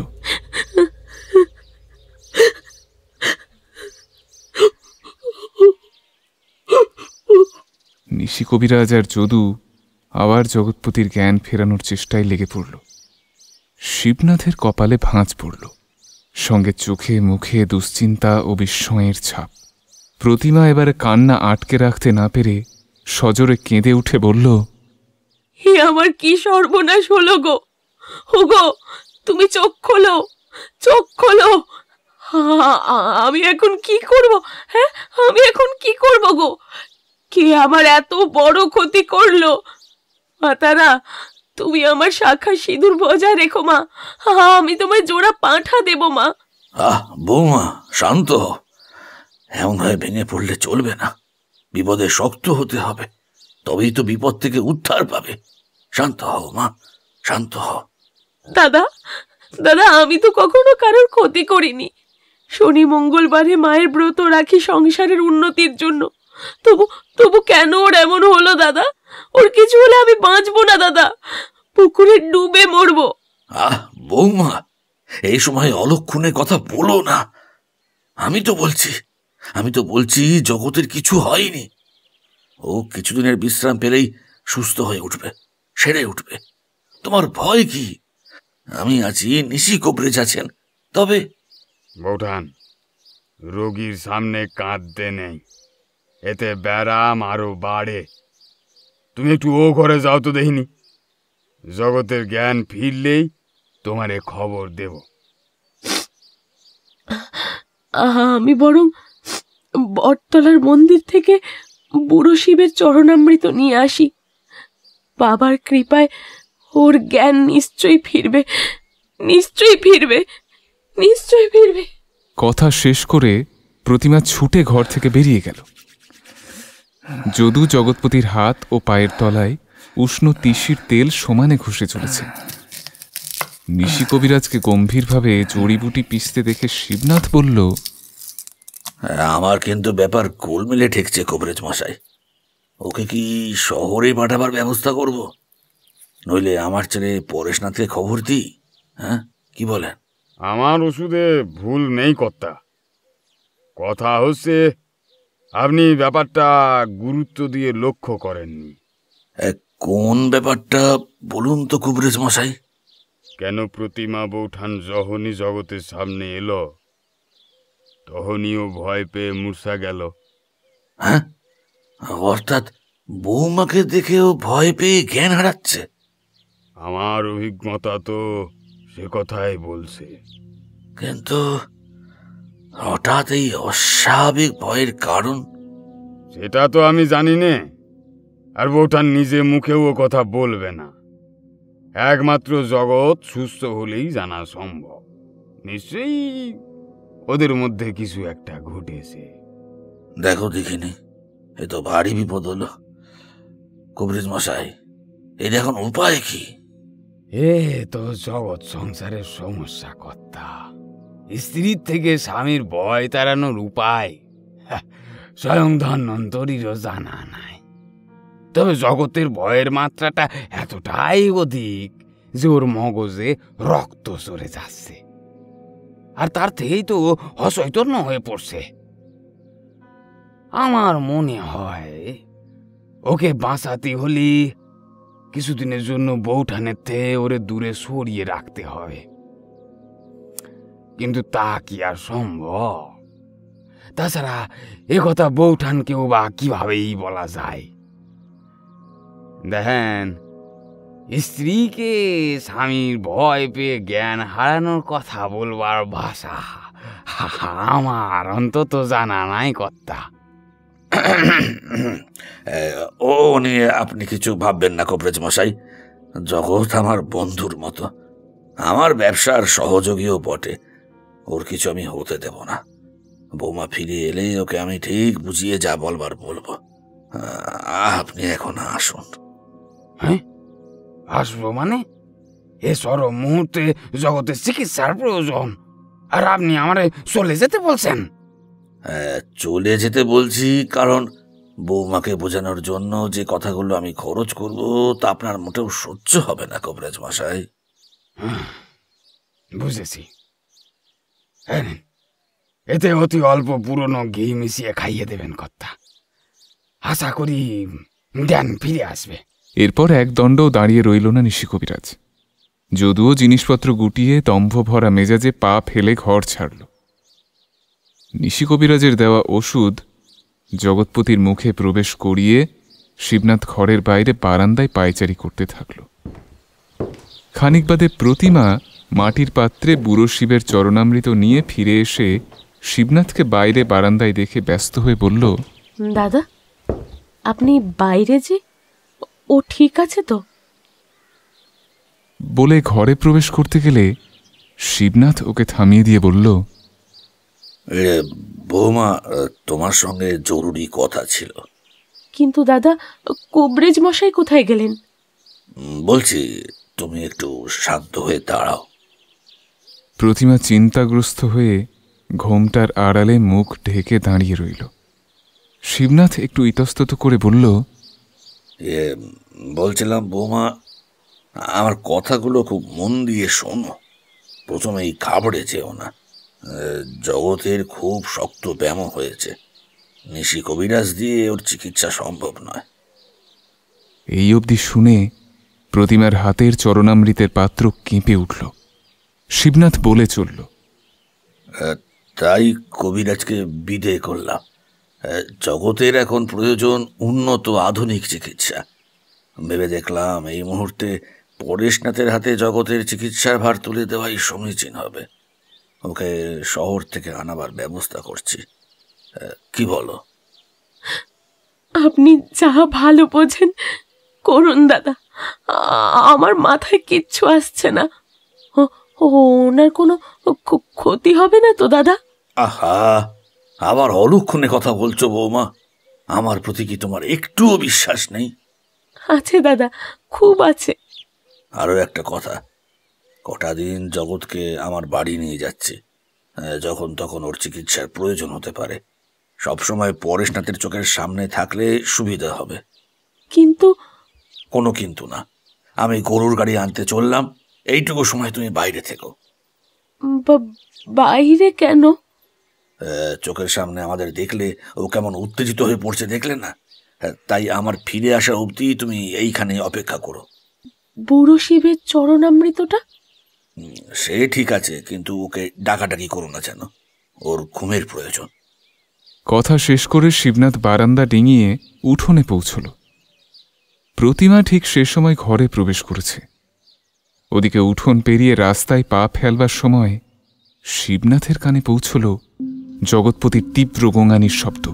নিশি কবিরাজ আর যদু আবার জগৎপতির জ্ঞান ফেরানোর চেষ্টায় লেগে পড়ল। শিবনাথের কপালে ভাঁজ পড়ল, সঙ্গে চোখে মুখে দুশ্চিন্তা ও বিস্ময়ের ছাপ। প্রতিমা এবারে কান্না আটকে রাখতে না পেরে সজোরে কেঁদে উঠে বলল, হে আমার কি সর্বনাশ হলো গো! ওগো, তুমি চোখ খোলো, চোখ খোলো। আমি এখন কি করব? হ্যাঁ, আমি এখন কি করব গো? কে আমার এত বড় ক্ষতি করলো? মাতারা, তুমি আমার শাখা সিঁদুর বজায় রেখো মা। আমি তোমায় জোড়া পাঁঠা দেব মা। বৌমা, শান্ত হও। এমন হয়ে ভেঙে পড়লে চলবে না। বিপদে শক্ত হতে হবে, তবেই তো বিপদ থেকে উদ্ধার পাবে। শান্ত হও মা, শান্ত হও। দাদা, দাদা, আমি তো কখনো কারোর ক্ষতি করিনি। শনি মঙ্গলবারে মায়ের ব্রত রাখি সংসারের উন্নতির জন্য। তবু তবু কেন ওর এমন হলো দাদা? ওর কিছু হলে আমি বাঁচবো না দাদা, পুকুরে ডুবে মরবো। বৌমা, এই সময় অলক্ষণে কথা বলো না। আমি তো বলছি জগতের কিছু হয়নি। ও কিছুদিনের বিশ্রাম পেলেই সুস্থ হয়ে উঠবে, সেরে উঠবে। তোমার ভয় কি? আমি আছি, নিশি কবিরাজ আছেন। তবে বৌঠান, রোগীর সামনে কাঁদতে নেই, এতে ব্যারাম আরো বাড়ে। তুমি একটু ও ঘরে যাও তো দেখিনি। জগতের জ্ঞান ফিরলেই তোমারে খবর দেব। আমি বরং বটতলার মন্দির থেকে বুড়ো শিবের চরণামৃত নিয়ে আসি। বাবার কৃপায় ওর জ্ঞান নিশ্চয়ই ফিরবে, নিশ্চয়ই ফিরবে, নিশ্চয়ই ফিরবে। কথা শেষ করে প্রতিমা ছুটে ঘর থেকে বেরিয়ে গেল। যদু জগৎপতির হাত ও পায়ের তলায় উষ্ণ তিসির তেল সমানে ঘষে চলেছে। নিশি কবিরাজকে গম্ভীরভাবে জড়িবুটি পিষতে দেখে শিবনাথ বলল, আমার কিন্তু ব্যাপার গোলমেলে ঠেকছে কবিরাজ মশাই। ওকে কি শহরে পাঠাবার ব্যবস্থা করব, নইলে আমার ছেলে পরেশনাথকে খবর দিই? হ্যাঁ, কি বলেন? আমার ওষুধে ভুল নেই কর্তা। কথা হচ্ছে আপনি ব্যাপারটা গুরুত্ব দিয়ে লক্ষ্য করেননি। কোন ব্যাপারটা বলুন তো কবিরাজ মশাই। কেন প্রতিমা বৌঠান যখনই জগতের সামনে এলো তখনইও ভয় পেয়ে মূর্ছা গেল। হ্যাঁ, অর্থাৎ বৌমাকে দেখেও ভয় পেয়ে জ্ঞান হারাচ্ছে? আমার অভিজ্ঞতা তো সে কথাই বলছে। কিন্তু হঠাৎ এই অস্বাভাবিক ভয়ের কারণ? সেটা তো আমি জানি না, আর বৌঠান নিজে মুখেও ও কথা বলবে না। একমাত্র জগৎ সুস্থ হলেই জানা সম্ভব। নিশ্চয়ই ওদের মধ্যে কিছু একটা ঘটেছে। দেখো দেখিনি, এ তো ভারী বিপদ হলো। কবিরাজ মশাই, এর এখন উপায় কি? এ তো জগৎ সংসারের সমস্যা কর্তা। স্ত্রীর থেকে স্বামীর ভয় তাড়ানোর উপায় স্বয়ং ধন্বন্তরীরও জানা নাই। তবে জগতের ভয়ের মাত্রাটা এতটাই অধিক যে ওর মগজে রক্ত চড়ে যাচ্ছে, আর তার থেকেই তো অচৈতন্য হয়ে পড়ছে। আমার মনে হয় ওকে বাঁচাতে হলে কিছুদিনের জন্য বউঠানের থেকে ওরে দূরে সরিয়ে রাখতে হবে। কিন্তু তা কি আর সম্ভব? তাছাড়া একথা বউঠানকেও বা কিভাবেই বলা যায়? দেখেন, স্ত্রীকে স্বামীর ভয় পেয়ে জ্ঞান হারানোর কথা বলবার ভাষা আমার অন্তত জানা নাই কর্তা। ও নিয়ে আপনি কিছু ভাববেন না কবরেজ মশাই। জগৎ আমার বন্ধুর মতো, আমার ব্যবসার সহযোগীও বটে। ওর কিছু আমি হতে দেব না। বৌমা ফিরে এলে ওকে আমি ঠিক বুঝিয়ে যা বলবার বলবো। আপনি এখন আসুন। হ্যাঁ, আসবো মানে? এ চরম মুহূর্তে জগতের চিকিৎসার প্রয়োজন, আর আপনি আমারে চলে যেতে বলছেন? চলে যেতে বলছি কারণ বৌমাকে বোঝানোর জন্য যে কথাগুলো আমি খরচ করব তা আপনার মোটেও সহ্য হবে না কবরেজ মশাই। বুঝেছি। এতে অতি অল্প পুরনো ঘি মিশিয়ে খাইয়ে দেবেন কর্তা। আশা করি জ্ঞান ফিরে আসবে। এরপর এক দণ্ডও দাঁড়িয়ে রইল না নিশি কবিরাজ। যদিও জিনিসপত্র গুটিয়ে দম্ভ ভরা মেজাজে পা ফেলে ঘর ছাড়ল। নিশি কবিরাজের দেওয়া ওষুধ জগৎপতির মুখে প্রবেশ করিয়ে শিবনাথ ঘরের বাইরে বারান্দায় পায়চারি করতে থাকল। খানিক বাদে প্রতিমা মাটির পাত্রে বুড়ো শিবের চরণামৃত নিয়ে ফিরে এসে শিবনাথকে বাইরে বারান্দায় দেখে ব্যস্ত হয়ে বলল, দাদা, আপনি বাইরে যে, ও ঠিক আছে তো? বলে ঘরে প্রবেশ করতে গেলে শিবনাথ ওকে থামিয়ে দিয়ে বলল, বৌমা, তোমার সঙ্গে জরুরি কথা ছিল। কিন্তু দাদা, কবরেজ মশাই কোথায় গেলেন? বলছি, তুমি একটু শান্ত হয়ে দাঁড়াও। প্রতিমা চিন্তাগ্রস্ত হয়ে ঘোমটার আড়ালে মুখ ঢেকে দাঁড়িয়ে রইল। শিবনাথ একটু ইতস্তত করে বলল, বলছিলাম বৌমা, আমার কথাগুলো খুব মন দিয়ে শোনো। প্রথমেই ঘাবড়ে যেও না। জগতের খুব শক্ত ব্যায়াম হয়েছে। নিশি কবিরাজ দিয়ে ওর চিকিৎসা সম্ভব নয়। এই অবধি শুনে প্রতিমার হাতের চরণামৃতের পাত্র কেঁপে উঠল। শিবনাথ বলে চলল, তাই কবিরাজকে বিদেয় করলাম। জগতের এখন প্রয়োজন উন্নত আধুনিক চিকিৎসা। ভেবে দেখলাম এই মুহূর্তে পরেশনাথের হাতে জগতের চিকিৎসার ভার তুলে দেওয়াই সমীচীন হবে। ওকে শহর থেকে আনাবার ব্যবস্থা করছি। কি বলো? আপনি যা ভালো বোঝেন করুন দাদা, আমার মাথায় কিচ্ছু আসছে না। ওনার কোনো ক্ষতি হবে না তো দাদা? আহা, আবার অলক্ষণে কথা বলছো বৌমা। আমার প্রতি কি তোমার একটুও বিশ্বাস নেই? আছে দাদা, খুব আছে। আরো একটা কথা, কটা দিন জগৎকে আমার বাড়ি নিয়ে যাচ্ছি। যখন তখন ওর চিকিৎসার প্রয়োজন হতে পারে। সবসময় পরেশনাথের চোখের সামনে থাকলে সুবিধা হবে। কিন্তু? কোনো কিন্তু না। আমি গরুর গাড়ি আনতে চললাম, এইটুকু সময় তুমি বাইরে থেকো। বাইরে কেন? চোখের সামনে আমাদের দেখলে ও কেমন উত্তেজিত হয়ে পড়ছে দেখলে না? তাই আমার ফিরে আসা অবধি তুমি এইখানে অপেক্ষা করো। বুড়ো শিবের চরণামৃতটা? সে ঠিক আছে, কিন্তু ওকে ডাকাডাকি করো না যেন। ওর ঘুমের প্রয়োজন। কথা শেষ করে শিবনাথ বারান্দা ডিঙিয়ে উঠোনে পৌঁছল। প্রতিমা ঠিক সে সময় ঘরে প্রবেশ করেছে। ওদিকে উঠোন পেরিয়ে রাস্তায় পা ফেলবার সময় শিবনাথের কানে পৌঁছল জগৎপতির তীব্র গোঙানির শব্দ।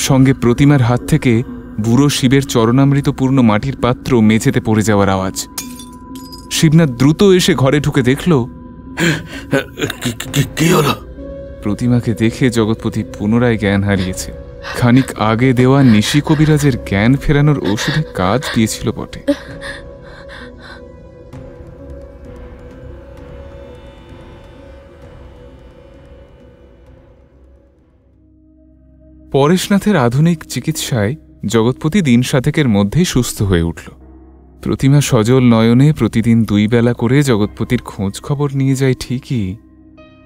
সঙ্গে প্রতিমার হাত থেকে বুড়ো শিবের চরণামৃতপূর্ণ মাটির পাত্র মেঝেতে পড়ে যাওয়ার আওয়াজ। শিবনাথ দ্রুত এসে ঘরে ঢুকে দেখল, কি হলো? প্রতিমাকে দেখে জগৎপতি পুনরায় জ্ঞান হারিয়েছে। খানিক আগে দেওয়া নিশি কবিরাজের জ্ঞান ফেরানোর ঔষধে কাজ দিয়েছিল বটে। পরেশনাথের আধুনিক চিকিৎসায় জগৎপতি দিন 7 মধ্যেই সুস্থ হয়ে উঠল। প্রতিমা সজল নয়নে প্রতিদিন 2 বেলা করে জগৎপতির খোঁজ খবর নিয়ে যায় ঠিকই,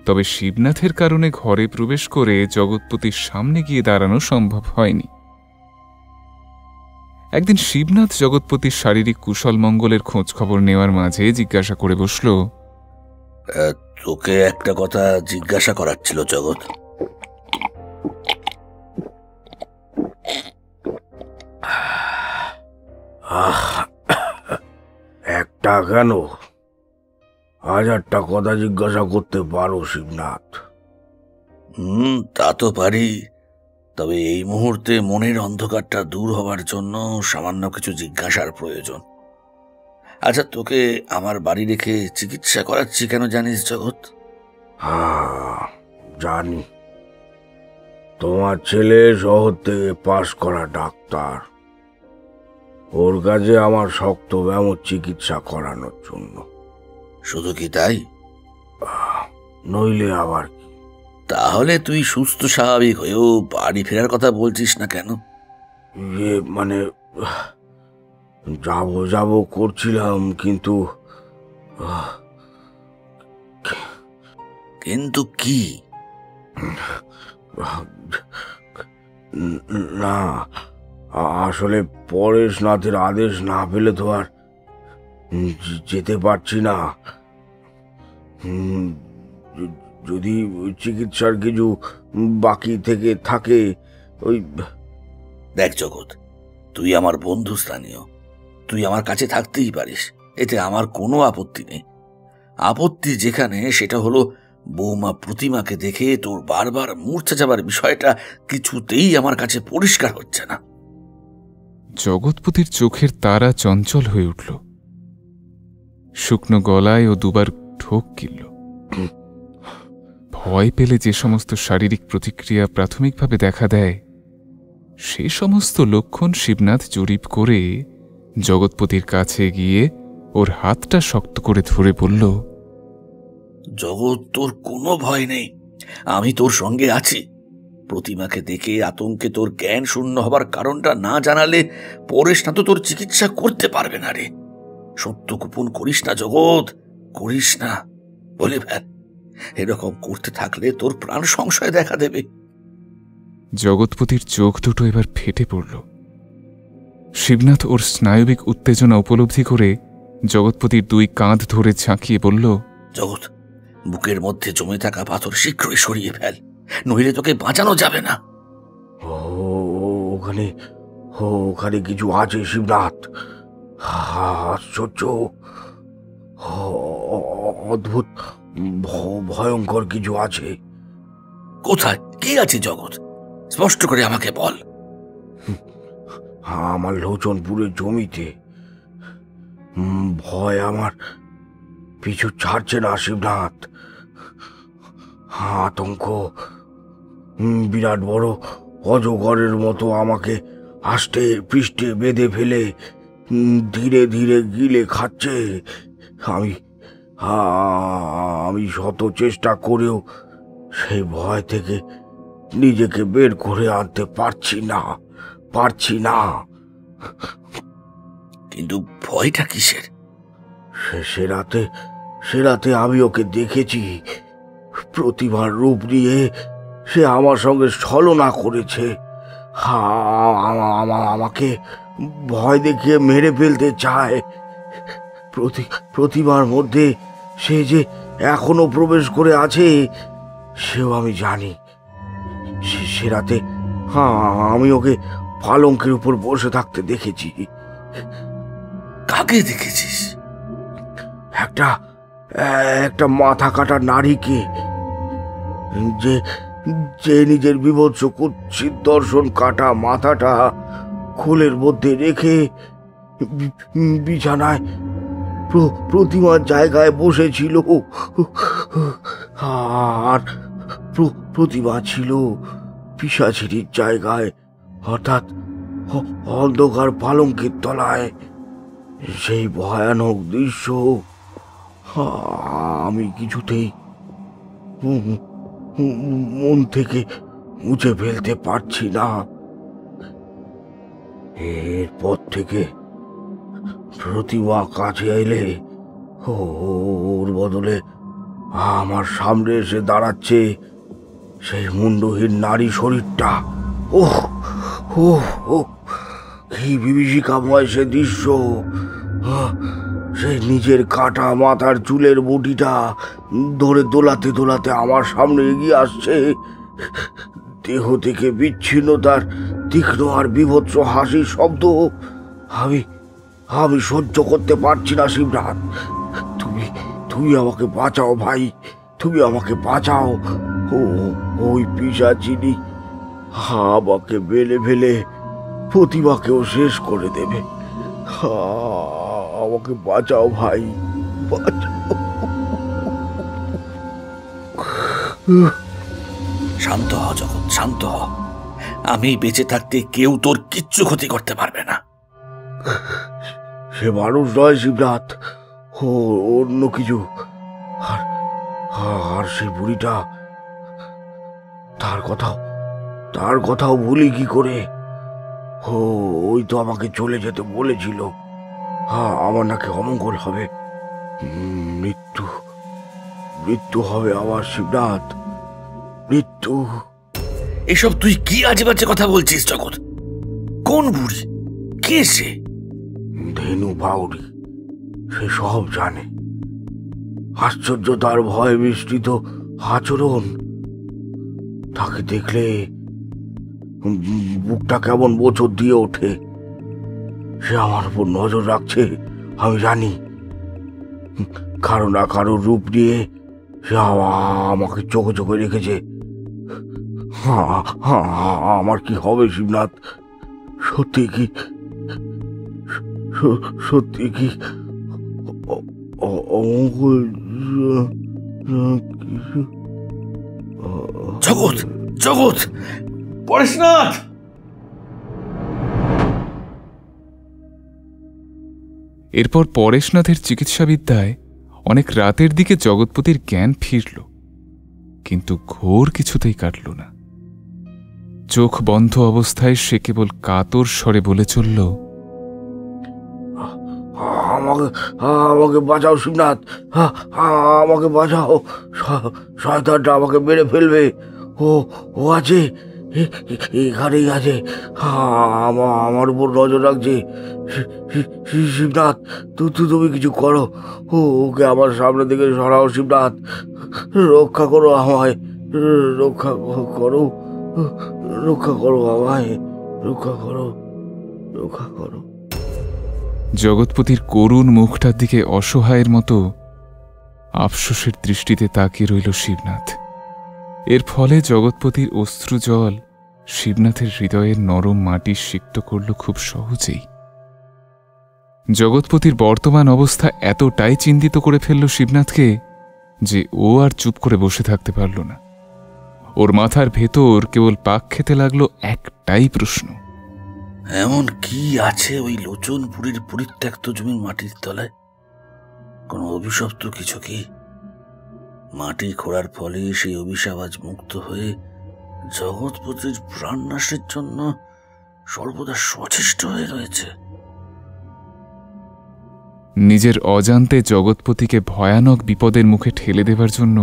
তবে শিবনাথের কারণে ঘরে প্রবেশ করে জগৎপতির সামনে গিয়ে দাঁড়ানো সম্ভব হয়নি। একদিন শিবনাথ জগৎপতির শারীরিক কুশল মঙ্গলের খোঁজ খবর নেওয়ার মাঝে জিজ্ঞাসা করে বসল, তোকে একটা কথা জিজ্ঞাসা করার ছিল জগৎ। একটা কেন, 1000টা কথা জিজ্ঞাসা করতে পারো শিবনাথ। তা তো পারি, তবে এই মুহূর্তে মনের অন্ধকারটা দূর হবার জন্য সামান্য কিছু জিজ্ঞাসার প্রয়োজন। আচ্ছা, তোকে আমার বাড়ি রেখে চিকিৎসা করাচ্ছি কেন জানিস জগৎ? জানি, তোমার ছেলে শহর থেকে পাশ করা ডাক্তার, ওর কাছে আমার শক্ত ব্যায়াম চিকিৎসা করানোর জন্য। শুধু কি তাই? নইলে আবার কি? তাহলে তুই সুস্থ স্বাভাবিক হয়েও বাড়ি ফেরার কথা বলছিস না কেন? মানে যাবো করছিলাম, কিন্তু কি? না, আসলে পরেশনাথের আদেশ না পেলে তো আর যেতে পারছি না। যদি চিকিৎসার কিছু বাকি থেকে থাকে, ওই দেখ জগৎ, তুই আমার বন্ধু স্থানীয়, তুই আমার কাছে থাকতেই পারিস, এতে আমার কোনো আপত্তি নেই। আপত্তি যেখানে সেটা হলো বৌমা প্রতিমাকে দেখে তোর বারবার মূর্ছা যাবার বিষয়টা কিছুতেই আমার কাছে পরিষ্কার হচ্ছে না। জগৎপতির চোখের তারা চঞ্চল হয়ে উঠল, শুকনো গলায় ও দুবার ঢোক গিলল। ভয় পেলে যে সমস্ত শারীরিক প্রতিক্রিয়া প্রাথমিকভাবে দেখা দেয়, সে সমস্ত লক্ষণ শিবনাথ জরিপ করে জগৎপতির কাছে গিয়ে ওর হাতটা শক্ত করে ধরে বলল, জগৎ, তোর কোনো ভয় নেই, আমি তোর সঙ্গে আছি। প্রতিমাকে দেখে আতঙ্কে তোর জ্ঞান শূন্য হবার কারণটা না জানালে পরেশনাথ তো তোর চিকিৎসা করতে পারবে না রে। সত্য গোপন করিস না জগৎ, করিস না, বলে ফেল। এরকম করতে থাকলে তোর প্রাণ সংশয় দেখা দেবে। জগৎপতির চোখ দুটো এবার ফেটে পড়ল। শিবনাথ ওর স্নায়বিক উত্তেজনা উপলব্ধি করে জগৎপতির 2 কাঁধ ধরে ঝাঁকিয়ে বলল, জগৎ, বুকের মধ্যে জমে থাকা পাথর শীঘ্রই সরিয়ে ফেল, নইলে তোকে বাঁচানো যাবে না। ওখানে কিছু আছে শিবনাথ, আশ্চর্য, অদ্ভুত, ভয়ঙ্কর কিছু আছে। কোথায় কি আছে জগৎ? স্পষ্ট করে আমাকে বল। আমার লোচনপুরের জমিতে। ভয় আমার পিছু ছাড়ছে না শিবনাথ। আতঙ্ক বিরাট বড় অজগরের মতো আমাকে আষ্টে পৃষ্ঠে বেঁধে ফেলে ধীরে ধীরে গিলে খাচ্ছে। আমি শত চেষ্টা করেও সেই ভয় থেকে নিজেকে বের করে আনতে পারছি না। কিন্তু ভয়টা কিসের? সে রাতে আমি ওকে দেখেছি, প্রতিমার রূপ নিয়ে সে আমার সঙ্গে ছলনা করেছে। আমাকে ভয় দেখিয়ে মেরে ফেলতে চায়। প্রতিমার মধ্যে সে যে এখনো প্রবেশ করে আছে সেও আমি জানি। সে রাতে আমি ওকে পালঙ্কের উপর বসে থাকতে দেখেছি। কাকে দেখেছিস? একটা মাথা কাটা নারীকে, যে নিজের বিভৎস কুৎসিত দর্শন কাটা মাথাটা খোলের মধ্যে রেখে বিছানায় প্রতিমার জায়গায় বসেছিল। প্রতিভা ছিল পিশাচিনীর জায়গায়, হঠাৎ অন্ধকার পালঙ্কের তলায়। সেই ভয়ানক দৃশ্য আমি কিছুতেই মন থেকে মুছে ফেলতে পারছি না। এরপর থেকে প্রতিভা কাছে এলে ওর বদলে আমার সামনে এসে দাঁড়াচ্ছে সেই মুন্ডহীন নারী শরীরটা। ওহ ওহ ওহ, কি বিভীষিকাময় সে দৃশ্য! সেই নিজের কাটা মাথার চুলের মুঠিটা ধরে দোলাতে দোলাতে আমার সামনে এগিয়ে আসছে। দেহ থেকে বিচ্ছিন্ন তার তীক্ষ্ণ আর বীভৎস হাসির শব্দ আমি সহ্য করতে পারছি না। শিবনাথ, তুমি আমাকে বাঁচাও ভাই, তুমি আমাকে বাঁচাও। ওই পিশাচিনী আমাকে বেলে ফেলে প্রতিভাকেও শেষ করে দেবে। আমাকে বাঁচাও ভাই, বাঁচাও। শান্ত হ জগৎ, শান্ত হ। আমি বেঁচে থাকতে কেউ তোর কিচ্ছু ক্ষতি করতে পারবে না। সে মানুষ নয় শিবনাথ, অন্য কিছু। আর সেই বুড়িটা, তার কথাও ভুলি কি করে? ওই তো আমাকে চলে যেতে বলেছিল। আমার নাকি অমঙ্গল হবে, মৃত্যু হবে আমার শিবনাথ, মৃত্যু। এসব তুই কি আজে বাজে কথা বলছিস জগৎ? কোন বুড়ি? কে সে? ধেনু বাউরি, সে সব জানে। আশ্চর্য তার ভয় মিশ্রিত আচরণ। তাকে দেখলে বুকটা কেমন বোচর দিয়ে ওঠে। সে আমার উপর নজর রাখছে, আমি জানি। কারো না কারো রূপ নিয়ে সে আমাকে চোখে চোখে রেখেছে। আমার কি হবে শিবনাথ? সত্যি কি জগৎ, জগৎ, পরেশনাথ! এরপর পরেশনাথের চিকিৎসাবিদ্যায় অনেক রাতের দিকে জগৎপতির জ্ঞান ফিরল, কিন্তু ঘোর কিছুতেই কাটল না। চোখ বন্ধ অবস্থায় সে কেবল কাতর স্বরে বলে চলল, আমাকে বাঁচাও শিবনাথ, আমাকে বাঁচাও। শয়তানটা আমাকে মেরে ফেলবে। ও আছে, এখানেই আছে, আমার উপর নজর রাখছে। শিবনাথ, তুমি কিছু করো। ওকে আমার সামনে থেকে সরাও শিবনাথ। রক্ষা করো আমায়, রক্ষা করো, রক্ষা করো আমায়, রক্ষা করো, রক্ষা করো। জগৎপতির করুণ মুখটার দিকে অসহায়ের মতো আফসোসের দৃষ্টিতে তাকিয়ে রইল শিবনাথ। এর ফলে জগৎপতির অশ্রু জল শিবনাথের হৃদয়ের নরম মাটি সিক্ত করল খুব সহজেই। জগৎপতির বর্তমান অবস্থা এতটাই চিন্তিত করে ফেলল শিবনাথকে যে ও আর চুপ করে বসে থাকতে পারল না। ওর মাথার ভেতর কেবল পাক খেতে লাগলো একটাই প্রশ্ন, এমন কি আছে ওই লোচনপুরীর পরিত্যক্ত জমির মাটির তলায়? কোনো অভিশপ্ত কিছু কি? মাটি খোঁড়ার ফলে সেই অভিশাপ আজ মুক্ত হয়ে জগৎপতির প্রাণনাশের জন্য সর্বদা সচেষ্ট হয়ে রয়েছে। নিজের অজান্তে জগৎপতিকে ভয়ানক বিপদের মুখে ঠেলে দেবার জন্য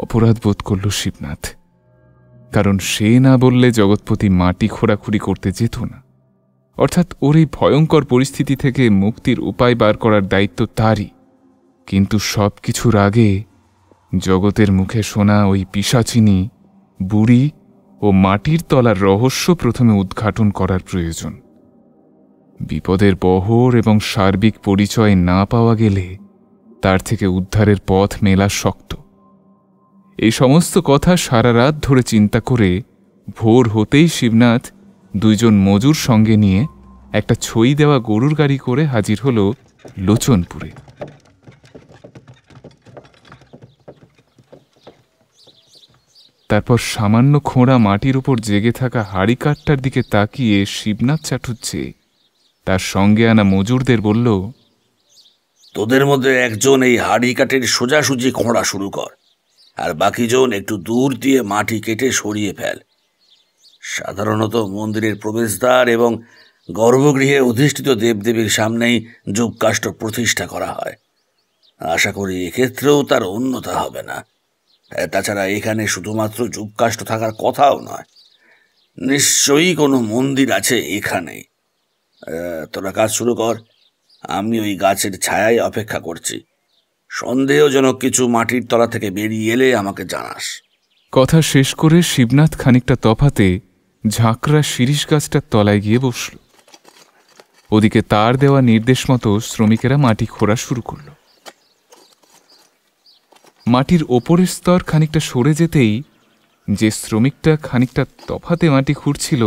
অপরাধ বোধ করল শিবনাথ। কারণ সে না বললে জগৎপতি মাটি খোঁড়াখুড়ি করতে যেত না। অর্থাৎ ওর এই ভয়ঙ্কর পরিস্থিতি থেকে মুক্তির উপায় বার করার দায়িত্ব তারই। কিন্তু সব কিছুর আগে জগতের মুখে শোনা ওই পিশাচিনী, বুড়ি ও মাটির তলার রহস্য প্রথমে উদ্ঘাটন করার প্রয়োজন। বিপদের বহর এবং সার্বিক পরিচয় না পাওয়া গেলে তার থেকে উদ্ধারের পথ মেলা শক্ত। এই সমস্ত কথা সারা রাত ধরে চিন্তা করে ভোর হতেই শিবনাথ দুইজন মজুর সঙ্গে নিয়ে একটা ছই দেওয়া গরুর গাড়ি করে হাজির হল লোচনপুরে। তারপর সামান্য খোঁড়া মাটির উপর জেগে থাকা হাড়ি কাঠটার দিকে তাকিয়ে শিবনাথ চাটুজ্জে তার সঙ্গে আনা মজুরদের বলল, তোদের মধ্যে একজন এই হাড়ি কাঠের সোজাসুজি খোঁড়া শুরু কর, আর বাকিজন একটু দূর দিয়ে মাটি কেটে সরিয়ে ফেল। সাধারণত মন্দিরের প্রবেশদ্বার এবং গর্ভগৃহে অধিষ্ঠিত দেবদেবীর সামনেই যুগকাষ্ঠ প্রতিষ্ঠা করা হয়। আশা করি এক্ষেত্রেও তার অন্যতা হবে না। তাছাড়া এখানে শুধুমাত্র যুগকাষ্ঠ থাকার কথাও নয়, নিশ্চয়ই কোনো মন্দির আছে এখানেই। তোরা কাজ শুরু কর, আমি ওই গাছের ছায়ায় অপেক্ষা করছি। সন্দেহজনক কিছু মাটির তলা থেকে বেরিয়ে এলে আমাকে জানাস। কথা শেষ করে শিবনাথ খানিকটা তফাতে ঝাঁকড়া শিরিষ গাছটার তলায় গিয়ে বসল। ওদিকে তার দেওয়া নির্দেশ মতো শ্রমিকেরা মাটি খোঁড়া শুরু করল। মাটির ওপরের স্তর খানিকটা সরে যেতেই যে শ্রমিকটা খানিকটা তফাতে মাটি খুঁড়ছিল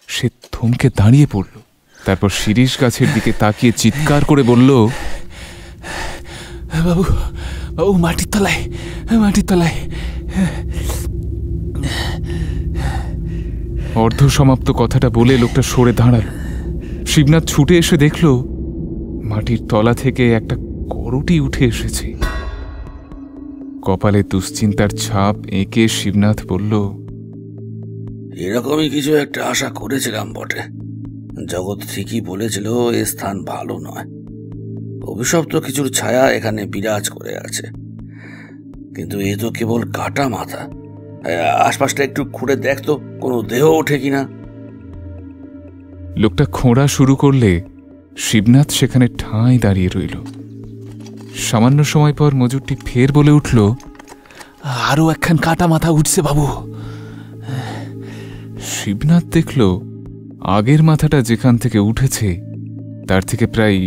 সে থমকে দাঁড়িয়ে পড়ল। তারপর শিরিষ গাছের দিকে তাকিয়ে চিৎকার করে বলল, বাবু বাবু, মাটির তলায়, মাটির তলায়। অর্ধ সমাপ্ত কথাটা বলে লোকটা সরে দাঁড়াল। শিবনাথ ছুটে এসে দেখল মাটির তলা থেকে একটা করুটি উঠে এসেছে। কপালে দুশ্চিন্তার ছাপ এঁকে শিবনাথ বলল, এরকমই কিছু একটা আশা করেছিলাম বটে। জগৎ ঠিকই বলেছিল এ স্থান ভালো নয়, অভিশপ্ত কিছুর ছায়া এখানে বিরাজ করে আছে। কিন্তু এ তো কেবল কাটা মাথা। আশপাশটা একটু খুঁড়ে দেখতো কোনো দেহ ওঠে কিনা। লোকটা খোঁড়া শুরু করলে শিবনাথ সেখানে ঠাঁই দাঁড়িয়ে রইল। সামান্য সময় পর মজুরটি ফের বলে উঠল, আরো একখান কাটা মাথা উঠছে বাবু। শিবনাথ দেখল আগের মাথাটা যেখান থেকে উঠেছে তার থেকে প্রায়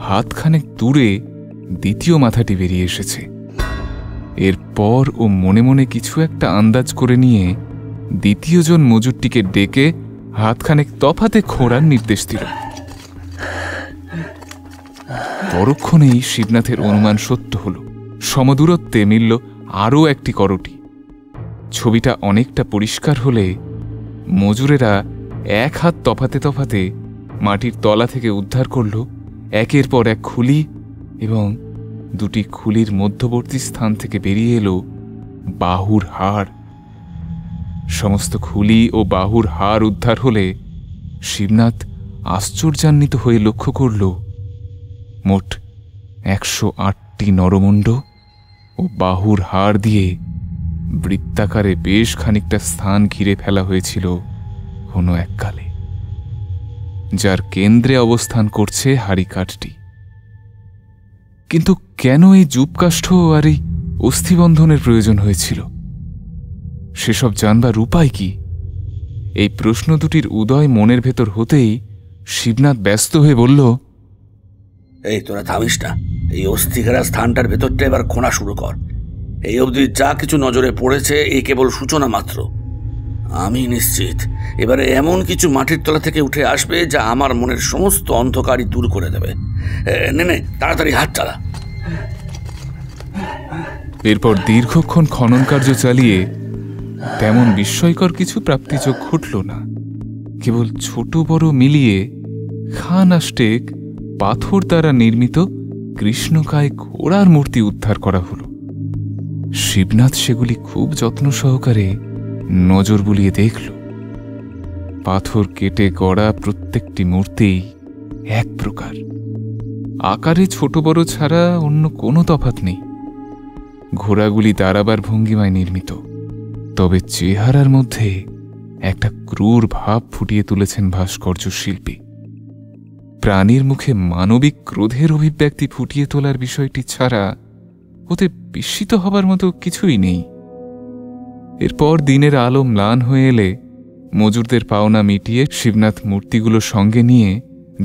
হাতখানেক দূরে দ্বিতীয় মাথাটি বেরিয়ে এসেছে। এরপর ও মনে মনে কিছু একটা আন্দাজ করে নিয়ে দ্বিতীয়জন মজুরটিকে ডেকে হাতখানেক তফাতে খোঁড়ার নির্দেশ দিল। পরক্ষণেই শিবনাথের অনুমান সত্য হল। সমদূরত্বে মিলল আরও একটি করটি। ছবিটা অনেকটা পরিষ্কার হলে মজুরেরা এক হাত তফাতে তফাতে মাটির তলা থেকে উদ্ধার করল একের পর এক খুলি, এবং দুটি খুলির মধ্যবর্তী স্থান থেকে বেরিয়ে এলো বাহুর হাড়। সমস্ত খুলি ও বাহুর হাড় উদ্ধার হলে শিবনাথ আশ্চর্যান্বিত হয়ে লক্ষ্য করল মোট 108টি নরমুণ্ড ও বাহুর হাড় দিয়ে বৃত্তাকারে বেশ খানিকটা স্থান ঘিরে ফেলা হয়েছিল কোনো এককালে, যার কেন্দ্রে অবস্থান করছে হাড়ি কাঠটি। কিন্তু কেন এই যূপকাষ্ঠ আর এই অস্থিবন্ধনের প্রয়োজন হয়েছিল, সেসব জানবার উপায় কি? এই প্রশ্ন দুটির উদয় মনের ভেতর হতেই শিবনাথ ব্যস্ত হয়ে বলল, এই তোরা থামিস না, এই অস্থিঘেরা স্থানটার ভেতরটা এবার খোঁড়া শুরু কর। এই অবধি যা কিছু নজরে পড়েছে এই কেবল সূচনা মাত্র। আমি নিশ্চিত এবারে এমন কিছু মাটির তলা থেকে উঠে আসবে যা আমার মনের সমস্ত অন্ধকারই দূর করে দেবে। নে তাড়াতাড়ি হাত চালা। এরপর দীর্ঘক্ষণ খনন কার্য চালিয়ে তেমন বিস্ময়কর কিছু প্রাপ্তিযোগ ঘটল না। কেবল ছোট বড় মিলিয়ে খানাষ্টেক পাথর দ্বারা নির্মিত কৃষ্ণকায় ঘোড়ার মূর্তি উদ্ধার করা হল। শিবনাথ সেগুলি খুব যত্ন সহকারে নজর বুলিয়ে দেখল। পাথর কেটে গড়া প্রত্যেকটি মূর্তি এক প্রকার, আকারে ছোট বড় ছাড়া অন্য কোনো তফাৎ নেই। ঘোড়াগুলি দাঁড়াবার ভঙ্গিমায় নির্মিত, তবে চেহারার মধ্যে একটা ক্রূর ভাব ফুটিয়ে তুলেছেন ভাস্কর্য শিল্পী। প্রাণীর মুখে মানবিক ক্রোধের অভিব্যক্তি ফুটিয়ে তোলার বিষয়টি ছাড়া ওতে বিস্মিত হবার মতো কিছুই নেই। এরপর দিনের আলো ম্লান হয়ে এলে মজুরদের পাওনা মিটিয়ে শিবনাথ মূর্তিগুলো সঙ্গে নিয়ে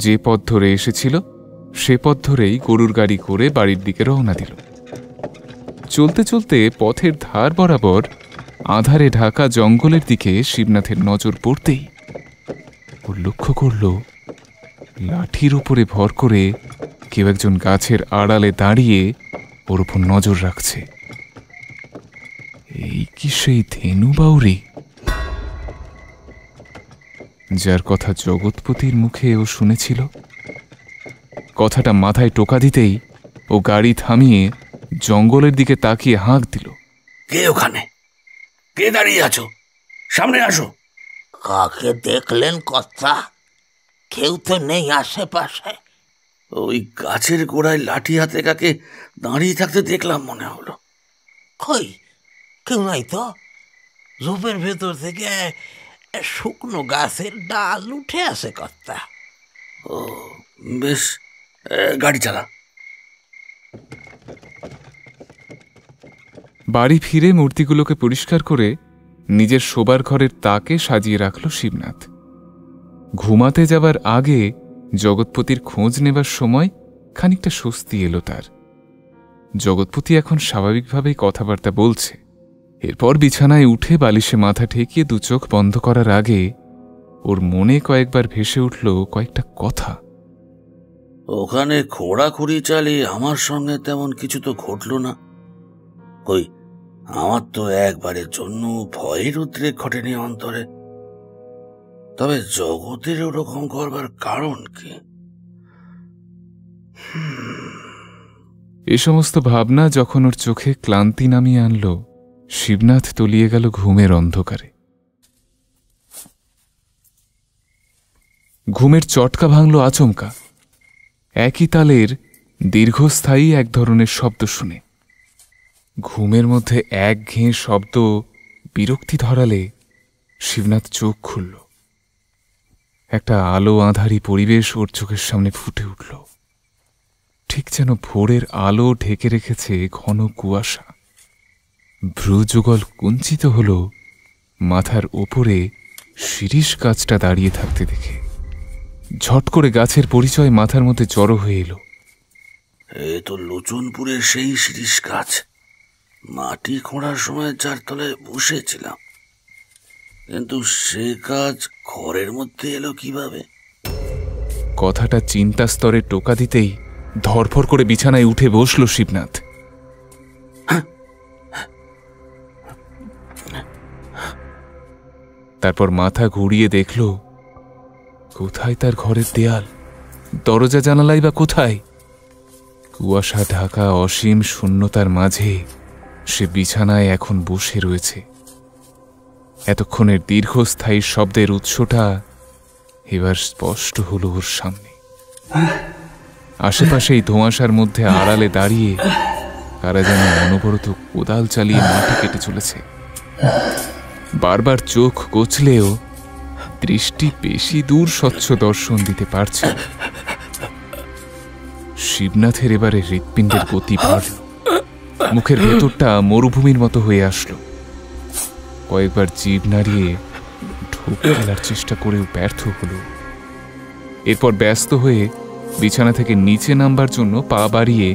যে পথ ধরে এসেছিল সে পথ ধরেই গরুর গাড়ি করে বাড়ির দিকে রওনা দিল। চলতে চলতে পথের ধার বরাবর আধারে ঢাকা জঙ্গলের দিকে শিবনাথের নজর পড়তেই ও লক্ষ্য করল লাঠির উপরে ভর করে কেউ একজন গাছের আড়ালে দাঁড়িয়ে ওর উপর নজর রাখছে। এই কি সেই ধেনু বাউরি, যার কথা জগৎপতির মুখে ও শুনেছিল? কথাটা মাথায় টোকা দিতেই ও গাড়ি থামিয়ে জঙ্গলের দিকে তাকিয়ে হাঁক দিল। কে ওখানে? কে দাঁড়িয়ে আছো? সামনে আসো। কাকে দেখলেন কর্তা? কেউ তো নেই আশেপাশে। ওই গাছের গোড়ায় লাঠি হাতে কাকে দাঁড়িয়ে থাকতে দেখলাম মনে হলো। কই, কেউ নাই তো। ঝোপের ভেতর থেকে শুকনো গাছের ডাল উঠে আসে কর্তা। ও বেশ, গাড়ি চালা। বাড়ি ফিরে মূর্তিগুলোকে পরিষ্কার করে নিজের শোবার ঘরের তাকে সাজিয়ে রাখল শিবনাথ। ঘুমাতে যাবার আগে জগৎপতির খোঁজ নেবার সময় খানিকটা স্বস্তি এলো তার। জগৎপতি এখন স্বাভাবিকভাবেই কথাবার্তা বলছে। এরপর বিছানায় উঠে বালিশে মাথা ঠেকিয়ে দু চোখ বন্ধ করার আগে ওর মনে কয়েকবার ভেসে উঠল কয়েকটা কথা। ওখানে খোঁড়াখুড়ি চালিয়ে আমার সঙ্গে তেমন কিছু তো ঘটল না। কই, আমার তো একবারের জন্য ভয়ের উদ্রেক ঘটেনি অন্তরে। তবে জগতের ওরকম করবার কারণ কি? এ সমস্ত ভাবনা যখন ওর চোখে ক্লান্তি নামিয়ে আনল, শিবনাথ তলিয়ে গেল ঘুমের অন্ধকারে। ঘুমের চটকা ভাঙল আচমকা একই তালের দীর্ঘস্থায়ী এক ধরনের শব্দ শুনে। ঘুমের মধ্যে একঘেয়ে শব্দ বিরক্তি ধরালে শিবনাথ চোখ খুলল। একটা আলো আঁধারি পরিবেশ ওর চোখের সামনে ফুটে উঠল, ঠিক যেন ভোরের আলো ঢেকে রেখেছে ঘন কুয়াশা। ভ্রুযুগল কুঞ্চিত হল মাথার ওপরে শিরীষ গাছটা দাঁড়িয়ে থাকতে দেখে। ঝট করে গাছের পরিচয় মাথার মধ্যে জড়ো হয়ে এলো। এ তো লোচনপুরের সেই শিরীষ গাছ, মাটি খোঁড়ার সময় যার তলায় বসেছিলাম। কিন্তু সে গাছ ঘরের মধ্যে এলো কিভাবে? কথাটা চিন্তা স্তরে টোকা দিতেই ধরফর করে বিছানায় উঠে বসল শিবনাথ। তারপর মাথা ঘুরিয়ে দেখল কোথায় তার ঘরের দেয়াল, দরজা জানালাই বা কোথায়? কুয়াশা ঢাকা অসীম শূন্যতার মাঝে সে বিছানায় এখন বসে রয়েছে। এতক্ষণের দীর্ঘস্থায়ী শব্দের উৎসটা এবার স্পষ্ট হলো ওর সামনে। আশেপাশেই ধোঁয়াশার মধ্যে আড়ালে দাঁড়িয়ে কারা যেন অনবরত কোদাল চালিয়ে মাটি কেটে চলেছে। বারবার চোখ কচলেও দৃষ্টি বেশি দূর স্বচ্ছ দর্শন দিতে পারছে। শিবনাথের এবারে হৃৎপিণ্ডের গতি বাড়ল, মুখের ভেতরটা মরুভূমির মতো হয়ে আসলো। কয়েকবার জিভ নাড়িয়ে ঢোক ফেলার চেষ্টা করেও ব্যর্থ হল। এরপর ব্যস্ত হয়ে বিছানা থেকে নিচে নামবার জন্য পা বাড়িয়ে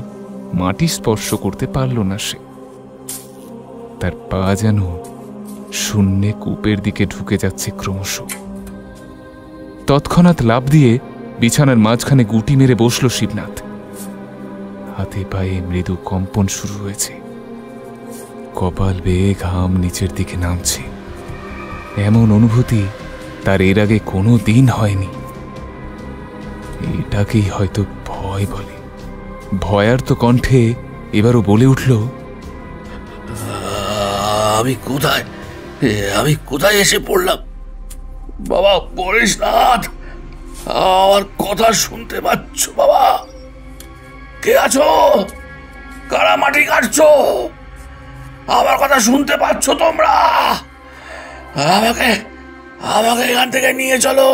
মাটি স্পর্শ করতে পারল না সে। তার পা যেন শূন্যে কূপের দিকে ঢুকে যাচ্ছে ক্রমশ। তৎক্ষণাৎ লাফ দিয়ে বিছানার মাঝখানে গুটি মেরে বসল শিবনাথ। হাতে পায়ে মৃদু কম্পন শুরু হয়েছে, কপাল বেয়ে ঘাম নিচের দিকে নামছে। এমন অনুভূতি তার এর আগে কোনো দিন হয়নি। এটাকেই হয়তো ভয় বলে। ভয়ার্ত কণ্ঠে এবারও বলে উঠল, আমি কোথায় এসে পড়লাম? বাবা পরেশনাথ, আমার কথা শুনতে পাচ্ছ? বাবা, কে আছো? কারা মাটি কাটছো? আমার কথা শুনতে পাচ্ছ তোমরা? আমাকে এখান থেকে নিয়ে চলো,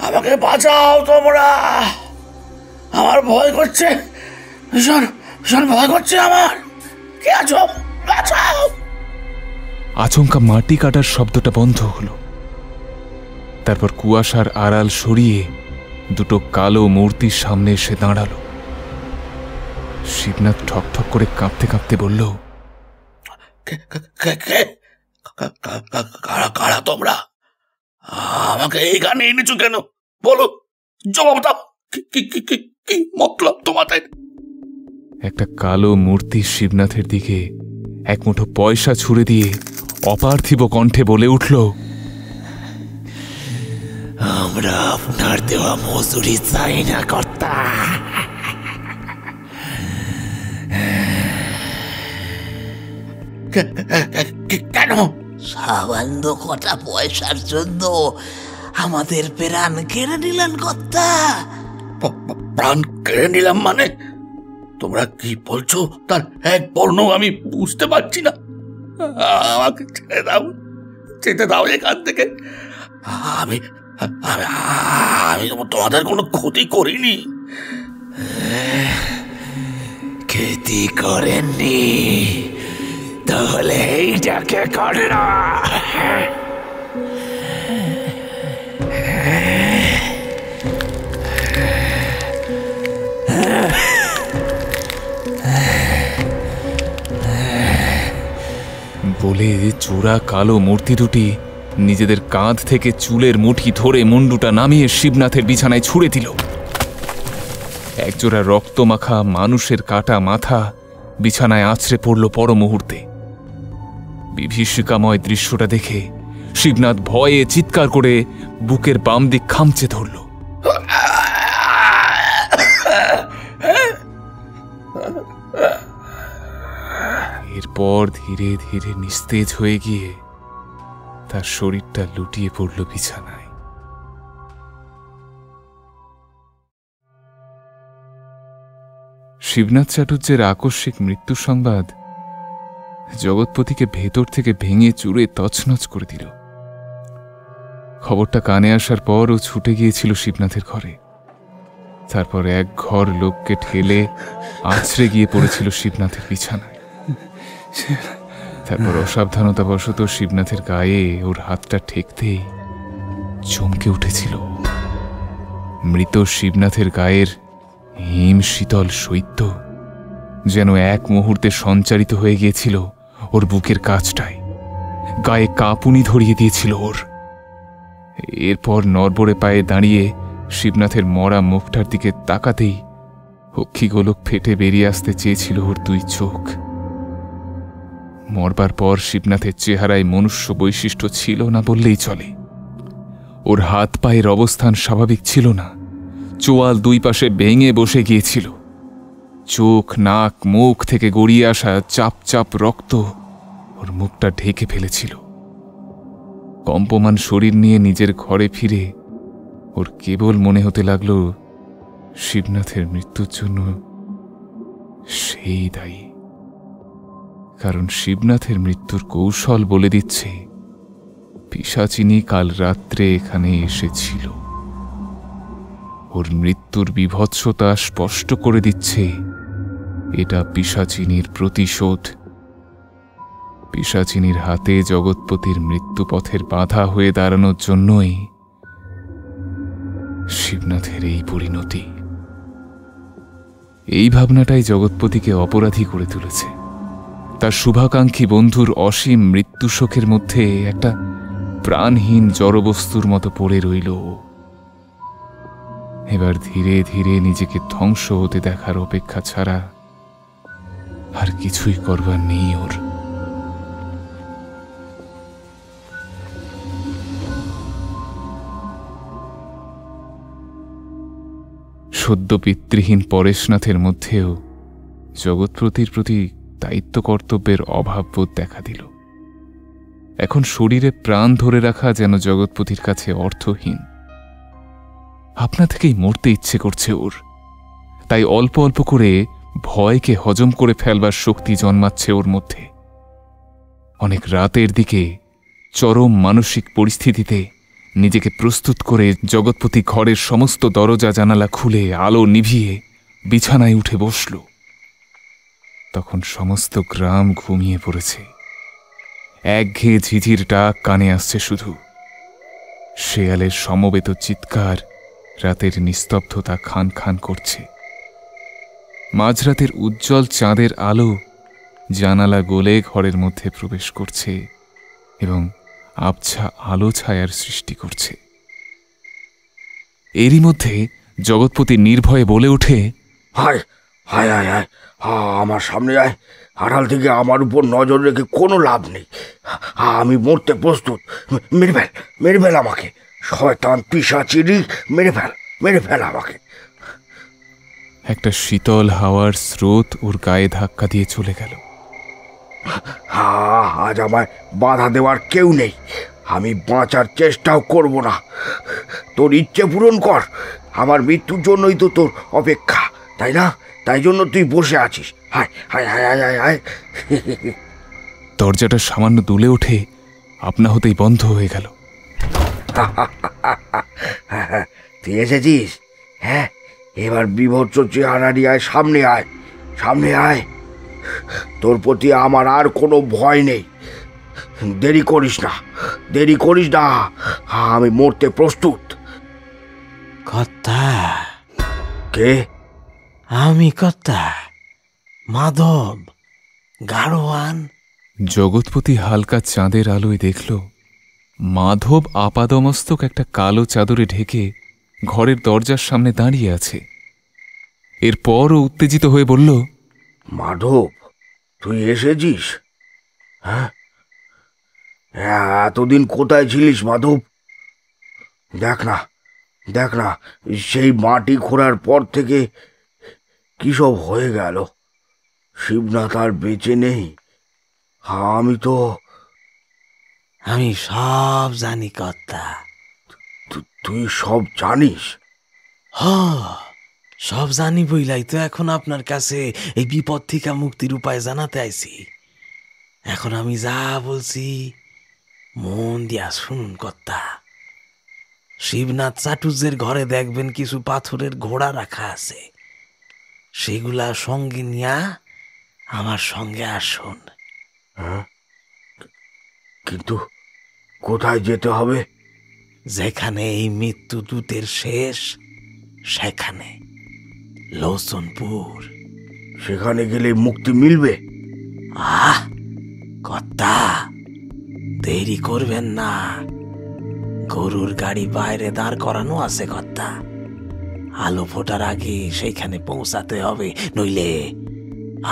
আমাকে বাঁচাও তোমরা। আমার ভয় করছে, ভীষণ ভীষণ ভয় করছে আমার। কে আছো? বাঁচাও। আচমকা মাটি কাটার শব্দটা বন্ধ হলো। তারপর কুয়াশার আড়াল সরিয়ে দুটো কালো মূর্তির সামনে এসে দাঁড়াল। শিবনাথ ঠকঠক করে কাঁপতে কাঁপতে বলল, কারা তোমরা? আমাকে এখানে এনেছো কেন? বলো, জবাব দাও। কি মতলব তোমাদের? একটা কালো মূর্তি শিবনাথের দিকে এক মুঠো পয়সা ছুঁড়ে দিয়ে অপার্থিব কণ্ঠে বলে উঠল, আমরা আপনার দেওয়া মজুরি চাই না কর্তা। কেন? সামান্য কটা পয়সার জন্য আমাদের প্রাণ কেড়ে নিলেন কর্তা। প্রাণ কেড়ে নিলাম মানে? তোমরা কি বলছো তার এক বর্ণ আমি বুঝতে পারছি না। আমাকে ছেড়ে দাও, যেতে দাও এখান থেকে। আমি আমি তোমাদের কোনো ক্ষতি করিনি। ক্ষতি করেননি? তাহলে এইটাকে করে না। বলে চোরা কালো মূর্তি দুটি নিজেদের কাঁধ থেকে চুলের মুঠি ধরে মুন্ডুটা নামিয়ে শিবনাথের বিছানায় ছুঁড়ে দিল। একজোড়া রক্তমাখা মানুষের কাটা মাথা বিছানায় আছড়ে পড়ল পর মুহূর্তে। বিভীষিকাময় দৃশ্যটা দেখে শিবনাথ ভয়ে চিৎকার করে বুকের বাম দিক খামচে ধরল। এরপর ধীরে ধীরে নিস্তেজ হয়ে গিয়ে তার শরীরটা লুটিয়ে পড়ল বিছানায়। শিবনাথ চাটুর্যের আকস্মিক মৃত্যু সংবাদ জগৎপতিকে ভেতর থেকে ভেঙে চুরে তছনছ করে দিল। খবরটা কানে আসার পর ও ছুটে গিয়েছিল শিবনাথের ঘরে। তারপর এক ঘর লোককে ঠেলে আছড়ে গিয়ে পড়েছিল শিবনাথের বিছানায়। তারপর অসাবধানতাবশত শিবনাথের গায়ে ওর হাতটা ঠেকতেই চমকে উঠেছিল। মৃত শিবনাথের গায়ের হিম শীতল শৈত্য যেন এক মুহূর্তে সঞ্চারিত হয়ে গিয়েছিল ওর বুকের কাছটায়, গায়ে কাঁপুনি ধরিয়ে দিয়েছিল ওর। এরপর নড়বড়ে পায়ে দাঁড়িয়ে শিবনাথের মরা মুখটার দিকে তাকাতেই অক্ষিগোলক ফেটে বেরিয়ে আসতে চেয়েছিল ওর দুই চোখ। মরবার পর শিবনাথের চেহারায় মনুষ্য বৈশিষ্ট্য ছিল না বললেই চলে। ওর হাত পায়ের অবস্থান স্বাভাবিক ছিল না, চোয়াল দুই পাশে ভেঙে বসে গিয়েছিল। চোখ, নাক, মুখ থেকে গড়িয়ে আসা চাপ চাপ রক্ত ওর মুখটা ঢেকে ফেলেছিল। কম্পমান শরীর নিয়ে নিজের ঘরে ফিরে ওর কেবল মনে হতে লাগল শিবনাথের মৃত্যুর জন্য সেই দায়ী। কারণ শিবনাথের মৃত্যুর কৌশল বলে দিচ্ছে পিশাচিনী কাল রাত্রে এখানে এসেছিল। ওর মৃত্যুর বীভৎসতা স্পষ্ট করে দিচ্ছে এটা পিশাচিনীর প্রতিশোধ। পিশাচিনীর হাতে জগৎপতির মৃত্যুপথের বাধা হয়ে দাঁড়ানোর জন্যই শিবনাথের এই পরিণতি। এই ভাবনাটাই জগৎপতিকে অপরাধী করে তুলেছে। তার শুভাকাঙ্ক্ষী বন্ধুর অসীম মৃত্যুশোকের মধ্যে একটা প্রাণহীন জড়বস্তুর মতো পড়ে রইল। এবার ধীরে ধীরে নিজেকে ধ্বংস হতে দেখার অপেক্ষা ছাড়া আর কিছুই করবার নেই ওর। সদ্য পিতৃহীন পরেশনাথের মধ্যেও জগৎপতির প্রতি দায়িত্ব কর্তব্যের অভাববোধ দেখা দিল। এখন শরীরে প্রাণ ধরে রাখা যেন জগৎপতির কাছে অর্থহীন। আপনা থেকেই মরতে ইচ্ছে করছে ওর, তাই অল্প অল্প করে ভয়কে হজম করে ফেলবার শক্তি জন্মাচ্ছে ওর মধ্যে। অনেক রাতের দিকে চরম মানসিক পরিস্থিতিতে নিজেকে প্রস্তুত করে জগৎপতি ঘরের সমস্ত দরজা জানালা খুলে আলো নিভিয়ে বিছানায় উঠে বসল। তখন সমস্ত গ্রাম ঘুমিয়ে পড়েছে। একঘেয়ে ঝিঝির ডাক কানে আসছে শুধু। শেয়ালের সমবেত চিৎকার রাতের নিস্তব্ধতা খান খান করছে। মাঝরাতের উজ্জ্বল চাঁদের আলো জানালা গলে ঘরের মধ্যে প্রবেশ করছে এবং আবছা আলো ছায়ার সৃষ্টি করছে। এরই মধ্যে জগৎপতি নির্ভয়ে বলে ওঠে, হায় হায় হায় হায়, আমার সামনে আয়, আড়াল থেকে আমার উপর নজর রেখে কোনো লাভ নেই। আমি মরতে প্রস্তুত। মেরে ফেল আমাকে, শয়তান পিশাচিরি, মেরে ফেল আমাকে। একটা শীতল হাওয়ার স্রোত ওর গায়ে ধাক্কা দিয়ে চলে গেল। আজ আমায় বাধা দেওয়ার কেউ নেই। আমি বাঁচার চেষ্টাও করব না। তোর ইচ্ছে পূরণ কর। আমার মৃত্যুর জন্যই তো তোর অপেক্ষা, তাই না? তাই জন্য তুই বসে আছিস। হায় হায় হায় হায় হায় হায়। দরজাটা সামান্য দুলে ওঠে, আপনা হতেই বন্ধ হয়ে গেল। তুই এসেছিস? হ্যাঁ, এবার বিভৎস চেহারা নিয়ে আয়, সামনে আয়। তোর প্রতি আমার আর কোনো ভয় নেই। দেরি করিস না, আমি মরতে প্রস্তুত। কর্তা, কে? আমি কর্তা, মাধব গাড়োয়ান। জগৎপতি হালকা চাঁদের আলোয় দেখল মাধব আপাদমস্তক একটা কালো চাদরে ঢেকে ঘরের দরজার সামনে দাঁড়িয়ে আছে। এরপরও উত্তেজিত হয়ে বলল, মাধব, তুই এসেছিস? হ্যাঁ, এতদিন কোথায় ছিলিস মাধব? দেখ না সেই মাটি খোঁড়ার পর থেকে কি সব হয়ে গেল। শিবনাথ আর বেঁচে নেই। আমি সব জানি কর্তা। তুই সব জানিস? সব জানি বইলাই তো এখন আপনার কাছে এই বিপদ থেকে মুক্তির উপায় জানাতে আইছি। এখন আমি যা বলছি মন দিয়া শুনুন কর্তা। শিবনাথ চাটুর্যের ঘরে দেখবেন কিছু পাথরের ঘোড়া রাখা আছে। সেগুলা সঙ্গে নিয়া আমার সঙ্গে আসুন। কিন্তু কোথায় যেতে হবে? যেখানে এই মৃত্যু দূতের শেষ, সেখানে লোচনপুর। সেখানে গেলে মুক্তি মিলবে? কর্তা, দেরি করবেন না। গরুর গাড়ি বাইরে দাঁড় করানো আছে কর্তা। আলো ফোটার আগে সেইখানে পৌঁছাতে হবে, নইলে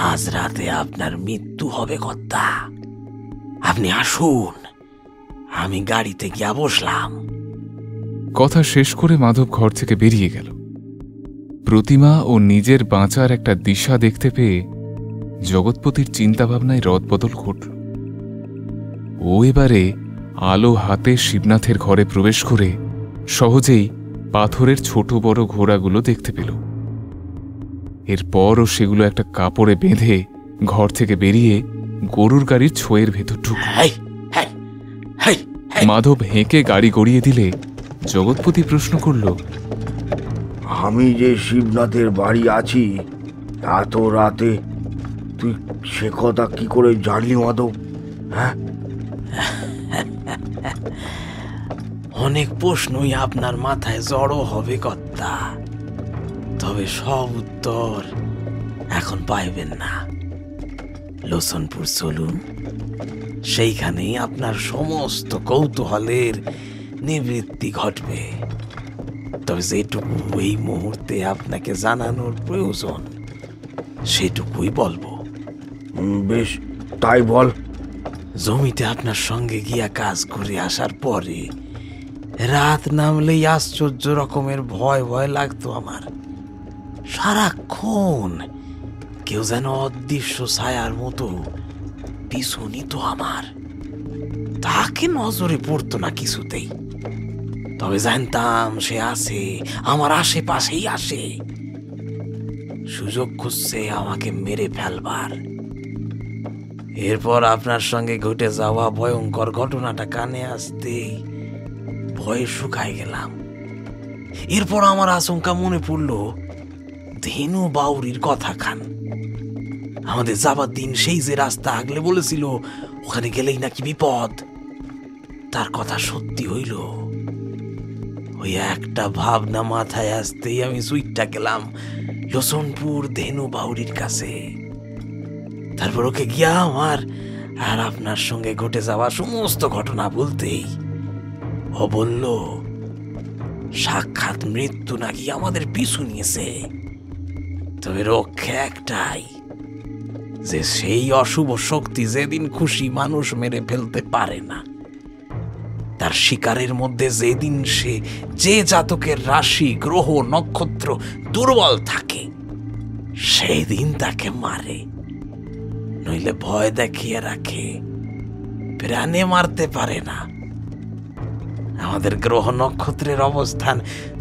আজ রাতে আপনার মৃত্যু হবে কর্তা। আপনি আসুন, আমি গাড়িতে গিয়া বসলাম। কথা শেষ করে মাধব ঘর থেকে বেরিয়ে গেল। প্রতিমা ও নিজের বাঁচার একটা দিশা দেখতে পেয়ে জগৎপতির চিন্তাভাবনায় রদবদল ঘটল। ও এবারে আলো হাতে শিবনাথের ঘরে প্রবেশ করে সহজেই পাথরের ছোট বড় ঘোড়াগুলো দেখতে পেল। এরপরও সেগুলো একটা কাপড়ে বেঁধে ঘর থেকে বেরিয়ে গরুর গাড়ির ছোঁয়ের ভেতর ঢুকল। মাধব হেঁকে গাড়ি গড়িয়ে দিলে জগৎপতি প্রশ্ন করল, আমি যে শিবনাথের বাড়ি আছি এত রাতে তুই সে কথা কি করে জানলি মাধব? হ্যাঁ, অনেক প্রশ্নই আপনার মাথায় জড়ো হবে কর্তা, তবে সব উত্তর এখন পাইবেন না। লোচনপুর চলুন, সেইখানেই আপনার সমস্ত কৌতূহলের নিবৃত্তি ঘটবে। তবে যেটুকু এই মুহূর্তে আপনাকে জানানোর প্রয়োজন সেটুকুই বলবো। বেশ, তাই বল। জমিতে আপনার সঙ্গে গিয়া কাজ করে আসার পরে রাত নামলেই আশ্চর্য রকমের ভয় ভয় লাগতো আমার। সারাক্ষণ কেউ যেন অদৃশ্য ছায়ার মতো পিছু নিত আমার। তাকে নজরে পড়তো না কিছুতেই, তবে জানতাম সে আছে, আমার আশেপাশেই আসে, সুযোগ খুঁজছে আমাকে মেরে ফেলবার। এরপর আপনার সঙ্গে ঘটে যাওয়া ভয়ঙ্কর ঘটনাটা কানে আসতেই ভয়ে শুকায় গেলাম। এরপর আমার আশঙ্কা মনে পড়ল ধেনু বাউরির কথা খান। আমাদের যাবার দিন সেই যে রাস্তা আগলে বলেছিল ওখানে গেলেই নাকি বিপদ, তার কথা সত্যি হইল। ওই একটা ভাবনা মাথায় আসতেই আমি সুইটটা গেলাম লোচনপুর ধেনু বাউরির কাছে। তারপর ওকে গিয়া আমার আর আপনার সঙ্গে ঘটে যাওয়া সমস্ত ঘটনা বলতেই ও বলল সাক্ষাৎ মৃত্যু নাকি আমাদের পিছু নিয়েছে, তবে রক্ষা একটাই, যে সেই অশুভ শক্তি যেদিন খুশি মানুষ মেরে ফেলতে পারে না, তার শিকারের মধ্যে যেদিন সে যে জাতকের রাশি গ্রহ নক্ষত্র দুর্বল থাকে সেই দিন তাকে মারে, নইলে ভয় দেখিয়ে রাখে, প্রাণে মারতে পারে না। আমাদের গ্রহ নক্ষত্রের অবস্থান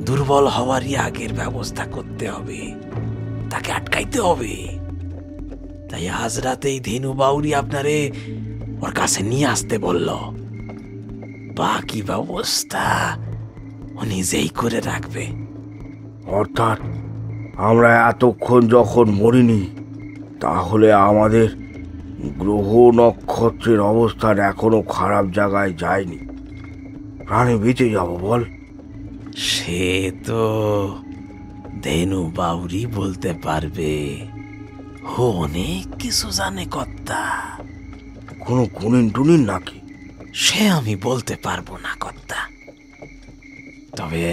দুর্বল হওয়ারই আগের ব্যবস্থা করতে হবে, তাকে আটকাইতে হবে। তাই আজ রাতেই ধেনু বাউরি আপনারে ওর কাছে নিয়ে আসতে বলল। বাকি ব্যবস্থা ও নিজেই করে রাখবে। অর্থাৎ আমরা এতক্ষণ যখন মরিনি, তাহলে আমাদের গ্রহ নক্ষত্রের অবস্থান এখনো খারাপ জায়গায় যায়নি, প্রাণে বেঁচে যাব বল? সে তো ধেনু বাউরি বলতে পারবে, ও অনেক কিছু জানে কর্তা। কোনো গুণিন টুনিন নাকি? সে আমি বলতে পারবো না কর্তা, তবে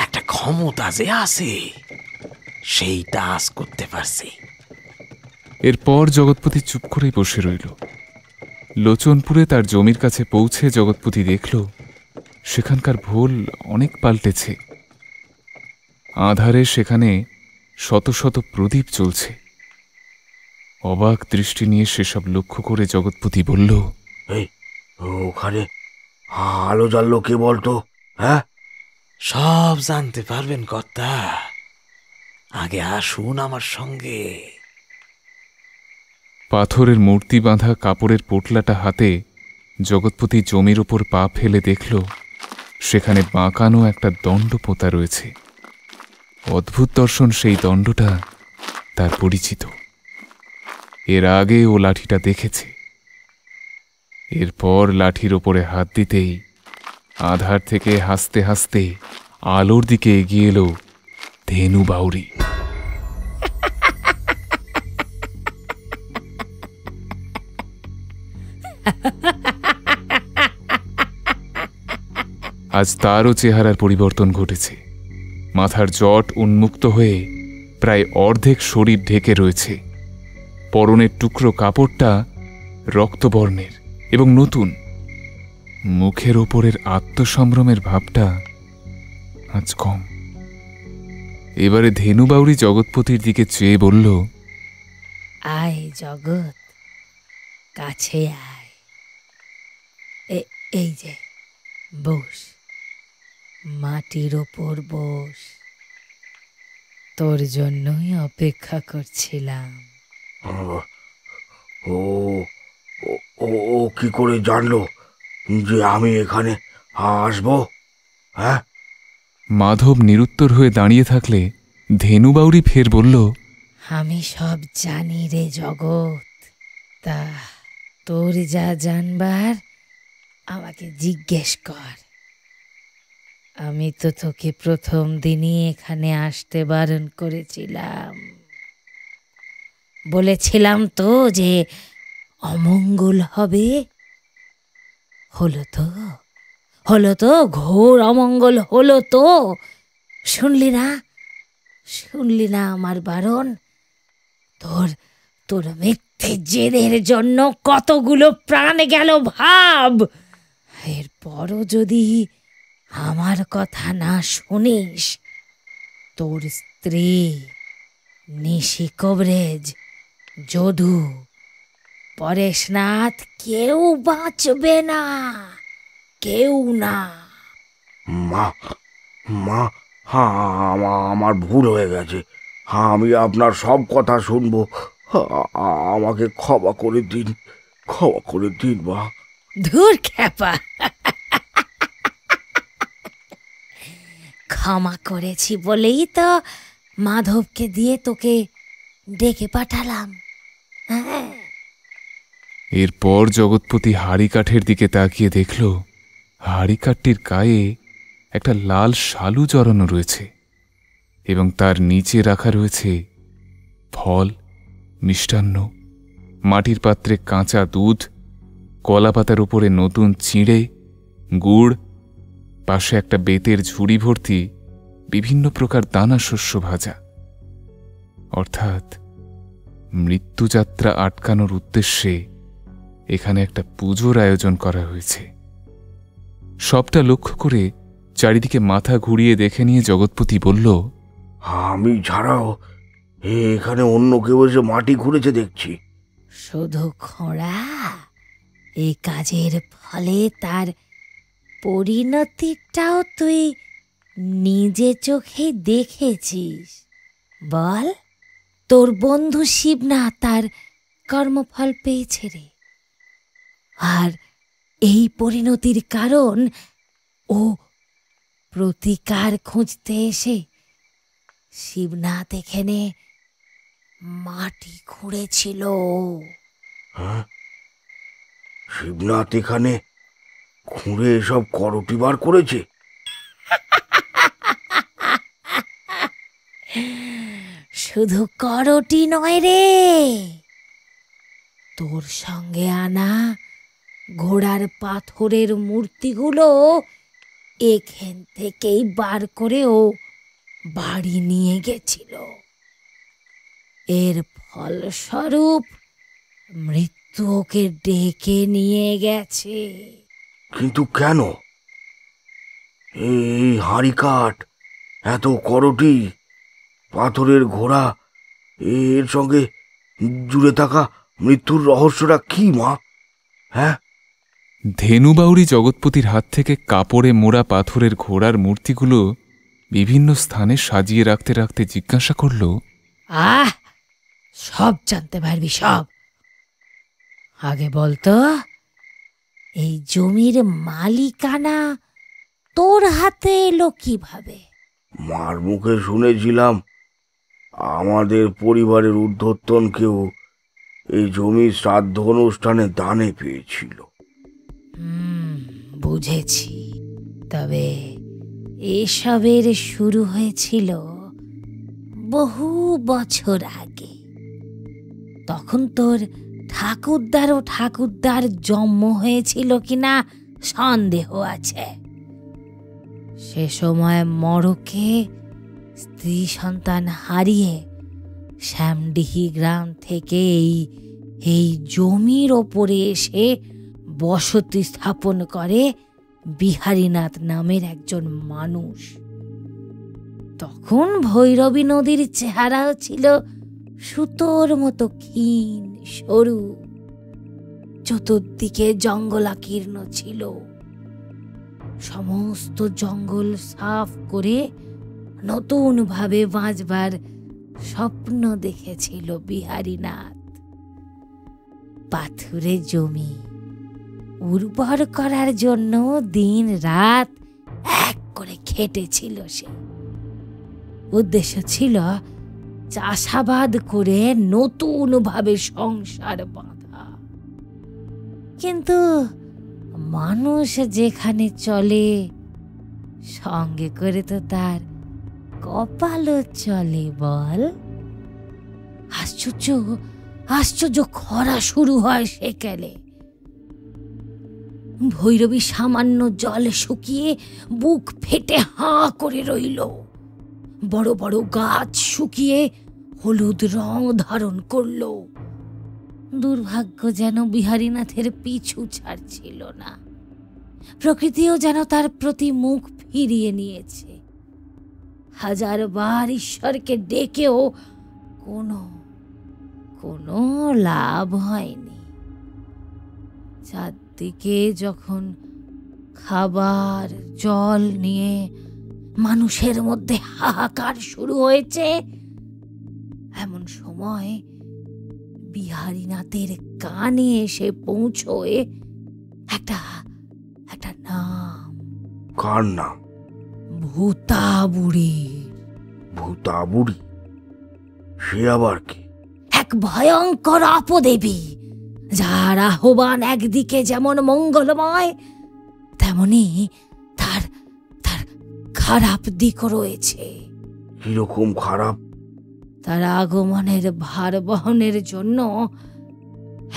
একটা ক্ষমতা যে আছে সেইটা আজ করতে পারছি। এরপর জগৎপতি চুপ করেই বসে রইল। লোচনপুরে তার জমির কাছে পৌঁছে জগৎপতি দেখল সেখানকার ভোল অনেক পাল্টেছে। আধারে সেখানে শত শত প্রদীপ জ্বলছে। অবাক দৃষ্টি নিয়ে সেসব লক্ষ্য করে জগৎপতি বলল, এই ওখানে আলো জ্বাললো কে বলতো? হ্যাঁ, সব জানতে পারবেন কর্তা, আগে আসুন আমার সঙ্গে। পাথরের মূর্তি বাঁধা কাপড়ের পোটলাটা হাতে জগৎপতি জমির ওপর পা ফেলে দেখল সেখানে বাঁকানো একটা দণ্ড পোঁতা রয়েছে। অদ্ভুত দর্শন সেই দণ্ডটা তার পরিচিত, এর আগে ও লাঠিটা দেখেছে। এরপর লাঠির ওপরে হাত দিতেই আধার থেকে হাসতে হাসতে আলোর দিকে এগিয়ে এলো ধেনু বাউরি। আজ তারও চেহারার পরিবর্তন ঘটেছে। মাথার জট উন্মুক্ত হয়ে প্রায় অর্ধেক শরীর ঢেকে রয়েছে। পরনের টুকরো কাপড়টা রক্তবর্ণের এবং নতুন। মুখের ওপরের আত্মসম্ভ্রমের ভাবটা আজ কম। এবারে ধেনু বাউরি জগৎপতির দিকে চেয়ে বলল, আয় জগৎ, কাছে আয়। এই যে বস, মাটির ওপর বস, তোর জন্যই অপেক্ষা করছিলাম। ও ও কি করে জানলো যে আমি এখানে আসবো? হ্যাঁ, মাধব নিরুত্তর হয়ে দাঁড়িয়ে থাকলে ধেনু বাউরি ফের বলল, আমি সব জানি রে জগৎ, তা তোর যা জানবার আমাকে জিজ্ঞেস কর। আমি তো তোকে প্রথম দিনই এখানে আসতে বারণ করেছিলাম, বলেছিলাম তো যে অমঙ্গল হবে। হলো তো ঘোর অমঙ্গল হলো তো। শুনলি না আমার বারণ? তোর মিথ্যে জেদের জন্য কতগুলো প্রাণ গেল ভাব। এরপরও যদি আমার কথা না শুনিস, তোর স্ত্রী, নিশি কবরেজ, যদু, পরেশনাথ কেউ বাঁচবে না, কেউ না। মা মা হ্যাঁ, আমার ভুল হয়ে গেছে। হ্যাঁ, আমি আপনার সব কথা শুনবো। আমাকে ক্ষমা করে দিন মা। ধুর খ্যাপা, ক্ষমা করেছি বলেই তো মাধবকে দিয়ে তোকে ডেকে পাঠালাম। হ্যাঁ, এরপর জগৎপতি হাড়িকাঠের দিকে তাকিয়ে দেখল হাড়িকাঠটির গায়ে একটা লাল শালু জড়ানো রয়েছে এবং তার নিচে রাখা রয়েছে ফল, মিষ্টান্ন, মাটির পাত্রে কাঁচা দুধ, কলাপাতার উপরে নতুন চিঁড়ে, গুড়, পাশে একটা বেতের ঝুড়ি ভর্তি বিভিন্ন প্রকার দানা শস্য ভাজা। অর্থাৎ মৃত্যুযাত্রা আটকানোর উদ্দেশ্যে এখানে একটা পুজোর আয়োজন করা হয়েছে। সবটা লক্ষ্য করে চারিদিকে মাথা ঘুরিয়ে দেখে নিয়ে জগৎপতি বলল, আমি ছাড়াও এখানে অন্য কেউ এসে মাটি খুঁড়েছে দেখছি। শুধু খোঁড়া, এই কাজের ফলে তার পরিণতিটাও তুই নিজে চোখে দেখেছিস। বল, তোর বন্ধু শিবনাথ তার কর্মফল পেয়েছে রে। আর এই পরিণতির কারণ ও প্রতিকার খুঁজতে এসে শিবনাথ এখানে মাটি খুঁড়েছিল। হ্যাঁ, শিবনাথ এখানে খুঁড়ে এসব করটি বার করেছে? শুধু করটি নয় রে, তোর সঙ্গে আনা ঘোড়ার পাথরের মূর্তিগুলো এখান থেকেই বার করে ও বাড়ি নিয়ে গেছিল। এর ফলস্বরূপ মৃত্যু ওকে ডেকে নিয়ে গেছে। কিন্তু কেন? এই হাঁড়ি কাঠ, এত করটি, পাথরের ঘোড়া, এর সঙ্গে জুড়ে থাকা মৃত্যুর রহস্যটা কি মা? হ্যাঁ, ধেনুবাউরি জগৎপতির হাত থেকে কাপড়ে মোড়া পাথরের ঘোড়ার মূর্তিগুলো বিভিন্ন স্থানে সাজিয়ে রাখতে রাখতে জিজ্ঞাসা করল, সব জানতে পারবি সব। আগে বলতো, এই জমির মালিকানা তোর হাতে এলো কিভাবে? মার মুখে শুনেছিলাম আমাদের পরিবারের ঊর্ধ্বতন কেউ এই জমি শ্রাদ্ধ অনুষ্ঠানে দানে পেয়েছিল। বুঝেছি। তবে এসবের শুরু হয়েছিল বহু বছর আগে। তখন তোর ঠাকুরদার জন্ম হয়েছিল কিনা সন্দেহ আছে। সে সময় মরকে স্ত্রী সন্তান হারিয়ে শ্যামডিহি গ্রাম থেকে এই জমির ওপরে এসে বসতি স্থাপন করে বিহারীনাথ নামের একজন মানুষ। তখন ভৈরবী নদীর চেহারাও ছিল সুতোর মতো ক্ষীণ সরু, চতুর্দিকে জঙ্গলাকীর্ণ ছিল। সমস্ত জঙ্গল সাফ করে নতুন ভাবে বাঁচবার স্বপ্ন দেখেছিল বিহারীনাথ। পাথুরে জমি উর্বর করার জন্য দিন রাত এক করে খেটেছিল সে। উদ্দেশ্য ছিল চাষাবাদ করে নতুন ভাবে সংসার বাঁধা। কিন্তু মানুষ যেখানে চলে, সঙ্গে করে তো তার কপালও চলে। বল, আশ্চর্য খরা শুরু হয় সেকালে। ভৈরবী সামান্য জল শুকিয়ে বুক ফেটে হাঁ করে রইল। বড় বড় গাছ শুকিয়ে হলুদ রং ধারণ করল। দুর্ভাগ্য যেন বিহারীনাথের পিছু ছাড়ছিল না। প্রকৃতিও যেন তার প্রতি মুখ ফিরিয়ে নিয়েছে। হাজারবার ঈশ্বরকে ডেকেও কোনো লাভ হয়নি। চারদিকে যখন খাবার জল নিয়ে মানুষের মধ্যে হাহাকার শুরু হয়েছে, এমন সময় বিহারীনাথের কানে এসে পৌঁছয় একটা নাম। কার নাম? ভূতাবুড়ি। ভূতাবুড়ি? সে আবার কি? এক ভয়ঙ্কর অপদেবী, যার আহ্বান একদিকে যেমন মঙ্গলময়, তেমনি তার খারাপ দিকও রয়েছে। কিরকম খারাপ? তার আগমনের ভার বহনের জন্য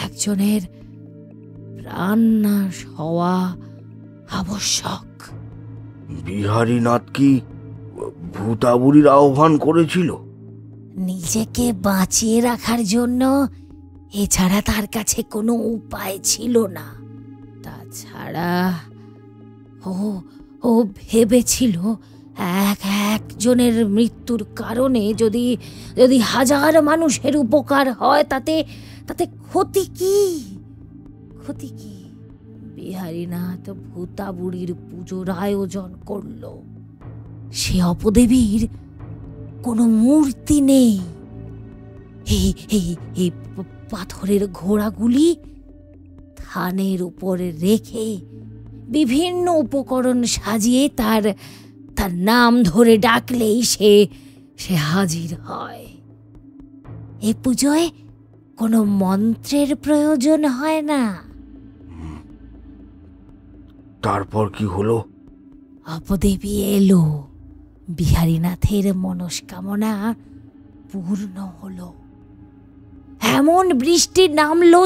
একজনের প্রাণনাশ হওয়া আবশ্যক। বিহারীনাথ কি ভূতাবুড়ির আহ্বান করেছিল? নিজেকে বাঁচিয়ে রাখার জন্য এছাড়া তার কাছে কোনো উপায় ছিল না। তাছাড়া ও ভেবেছিল একজনের মৃত্যুর কারণে যদি যদি হাজার মানুষের উপকার হয় তাতে ক্ষতি কি? বিহারীনাথ ভূতা বুড়ির পুজোর আয়োজন করল। সে অপদেবীর কোনো মূর্তি নেই। এই পাথরের ঘোড়াগুলি থানের উপরে রেখে বিভিন্ন উপকরণ সাজিয়ে তার নাম ধরে ডাকলেই সে হাজির হয়। এ পুজোয় কোনো মন্ত্রের প্রয়োজন হয় না। তারপর কি হলো? অপদেবী এলো, বিহারীনাথের মনস্কামনা পূর্ণ হলো। এমন বৃষ্টি নামলো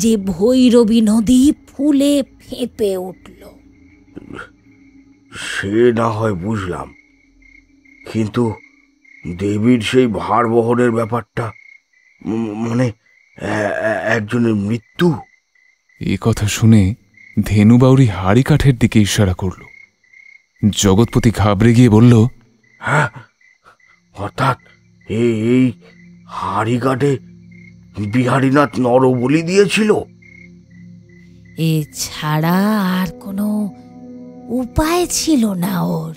যে ভৈরবী নদী ফুলে ফেঁপে উঠল। সে না হয় বুঝলাম, কিন্তু দেবীর সেই ভার বহনের ব্যাপারটা, মানে একজনের মৃত্যু। এ কথা শুনে ধেনুবাউরি হাড়ি কাঠের দিকে ইশারা করল। জগৎপতি ঘাবড়ে গিয়ে বলল, হ্যাঁ, অর্থাৎ এই হাড়ি কাঠে বিহারীনাথ নরবলি দিয়েছিল। এছাড়া আর কোনো উপায় ছিল না ওর।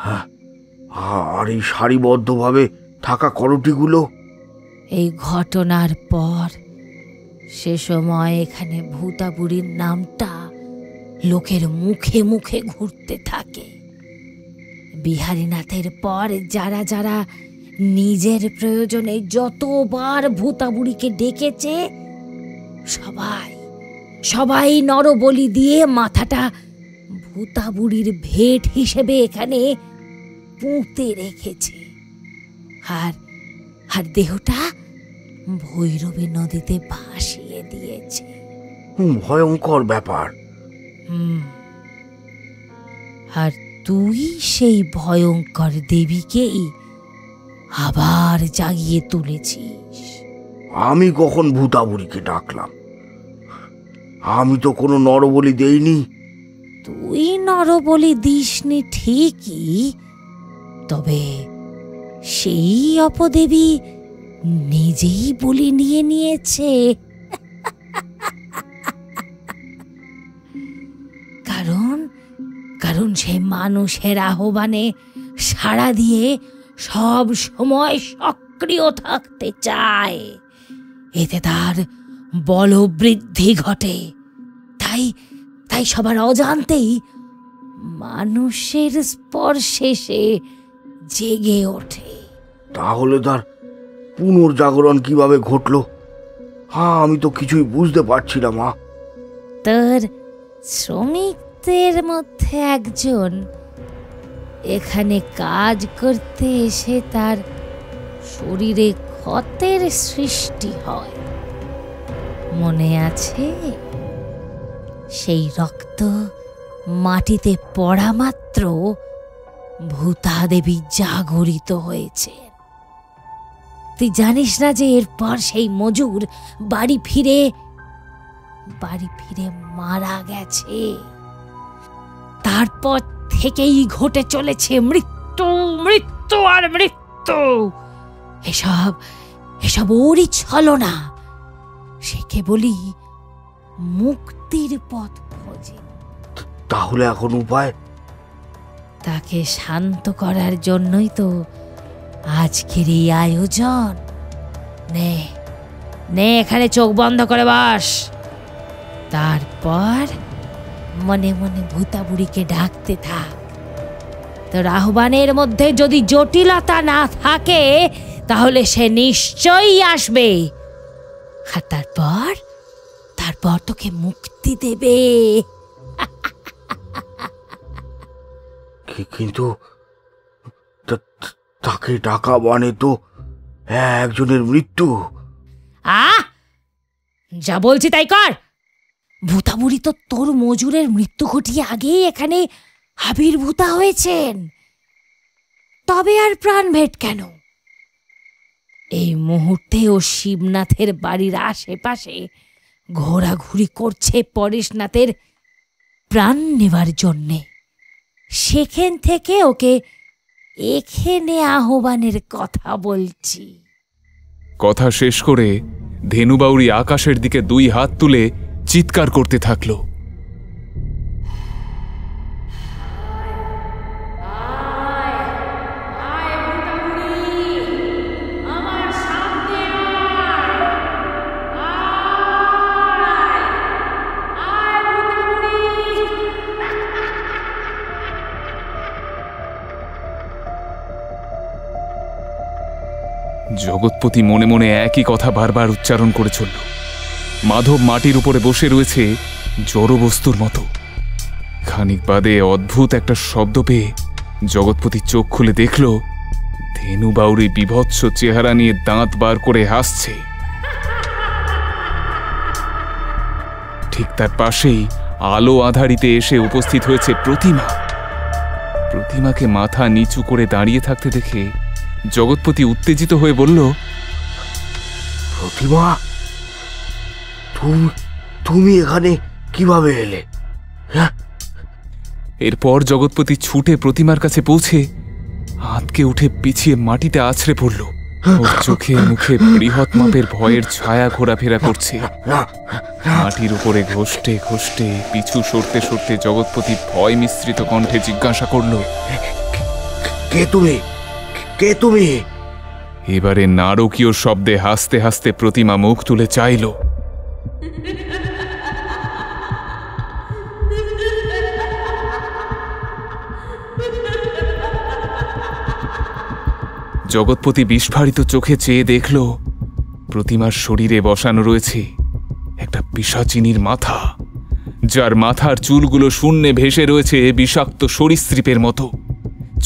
হ্যাঁ, আর এই সারিবদ্ধভাবে থাকা করটিগুলো? এই ঘটনার পর সে সময় এখানে ভূতা বুড়ির নামটা লোকের মুখে মুখে ঘুরতে থাকে। বিহারীনাথের পর যারা যারা নিজের প্রয়োজনে যতবার ভূতা বুড়িকে ডেকেছে সবাই নরবলি দিয়ে মাথাটা ভূতা বুড়ির ভেট হিসেবে এখানে পুঁতে রেখেছে, আর দেহটা ভৈরবী নদীতে ভাসিয়ে দিয়েছে। ভয়ঙ্কর ব্যাপার। আর তুই সেই ভয়ঙ্কর দেবীকেই আবার জাগিয়ে তুলেছিস। আমি কখন ভূতা বুড়িকে ডাকলাম? আমি তো কোনো নরবলি দেইনি। তুই নরবলি দিসনি ঠিকই, তবে সেই অপদেবী নিজেই বলি নিয়ে নিয়েছে। কারণ সে মানুষের আহ্বানে সাড়া দিয়ে সব সময় সক্রিয় থাকতে চায়। এতে তার বলবৃদ্ধি ঘটে। তাই সবার অজান্তেই মানুষের স্পর্শে সে জেগে ওঠে। তাহলে তার পুনর্জাগরণ কিভাবে ঘটলো? হ্যাঁ, আমি তো কিছুই বুঝতে পারছি না মা। তোর শ্রমিকদের মধ্যে একজন এখানে কাজ করতে এসে তার শরীরে ক্ষতের সৃষ্টি হয়, মনে আছে? সেই রক্ত মাটিতে পড়া মাত্র ভূতা দেবী জাগরিত হয়েছে। তুই জানিস না যে এরপর সেই মজুর বাড়ি ফিরে মারা গেছে। তারপর থেকেই ঘটে চলেছে মৃত্যু মৃত্যু আর মৃত্যু। এসব ওরই ছলনা। সে কেবলই মুক্তির পথ খোঁজে। তাহলে এখন উপায়? তাকে শান্ত করার জন্যই তো আজকের এই আয়োজন। নে এখানে চোখ বন্ধ করে বস। তারপর মনে মনে ভূতা বুড়িকে ডাকতে থাক। তোর আহ্বানের মধ্যে যদি জটিলতা না থাকে তাহলে সে নিশ্চয়ই আসবে, আর তারপর তোকে মুক্তি দেবে। কিন্তু তাকে ডাকা মানে তো একজনের মৃত্যু। যা বলছি তাই কর। ভূতা বুড়ি তো তোর মজুরের মৃত্যু ঘটিয়ে আগেই এখানে আবির্ভূতা হয়েছেন, তবে আর প্রাণভেদ কেন? এই মুহূর্তে ও শিবনাথের বাড়ির আশেপাশে ঘোরাঘুরি করছে পরেশনাথের প্রাণ নেবার জন্যে। সেখান থেকে ওকে এখানে আহ্বানের কথা বলছি। কথা শেষ করে ধেনুবাউরি আকাশের দিকে 2 হাত তুলে চিৎকার করতে থাকলো। জগৎপতি মনে মনে একই কথা বারবার উচ্চারণ করে চলল। মাধব মাটির উপরে বসে রয়েছে জড়বস্তুর মতো। খানিক বাদে অদ্ভুত একটা শব্দ পেয়ে জগৎপতি চোখ খুলে দেখল ধেনুবাউরি বিভৎস চেহারা নিয়ে দাঁত বার করে হাসছে। ঠিক তার পাশেই আলো আধারিতে এসে উপস্থিত হয়েছে প্রতিমা। প্রতিমাকে মাথা নিচু করে দাঁড়িয়ে থাকতে দেখে জগৎপতি উত্তেজিত হয়ে বলল, প্রতিমা, তুমি এখানে কিভাবে এলে? এরপর জগৎপতি ছুটে প্রতিমার কাছে পৌঁছে হাতকে উঠে পিছিয়ে মাটিতে আছড়ে পড়ল। ওর চোখে মুখে বৃহৎ মাপের ভয়ের ছায়া ঘোরাফেরা করছে। মাটির উপরে ঘষ্টে ঘষ্টে পিছু সরতে সরতে জগৎপতি ভয় মিশ্রিত কণ্ঠে জিজ্ঞাসা করল, কে তুমি? কে তুমি? এবারে নারকীয় শব্দে হাসতে হাসতে প্রতিমা মুখ তুলে চাইল। জগৎপতি বিস্ফারিত চোখে চেয়ে দেখল প্রতিমার শরীরে বসানো রয়েছে একটা পিশাচিনীর মাথা, যার মাথার চুলগুলো শূন্যে ভেসে রয়েছে বিষাক্ত সরীসৃপের মতো।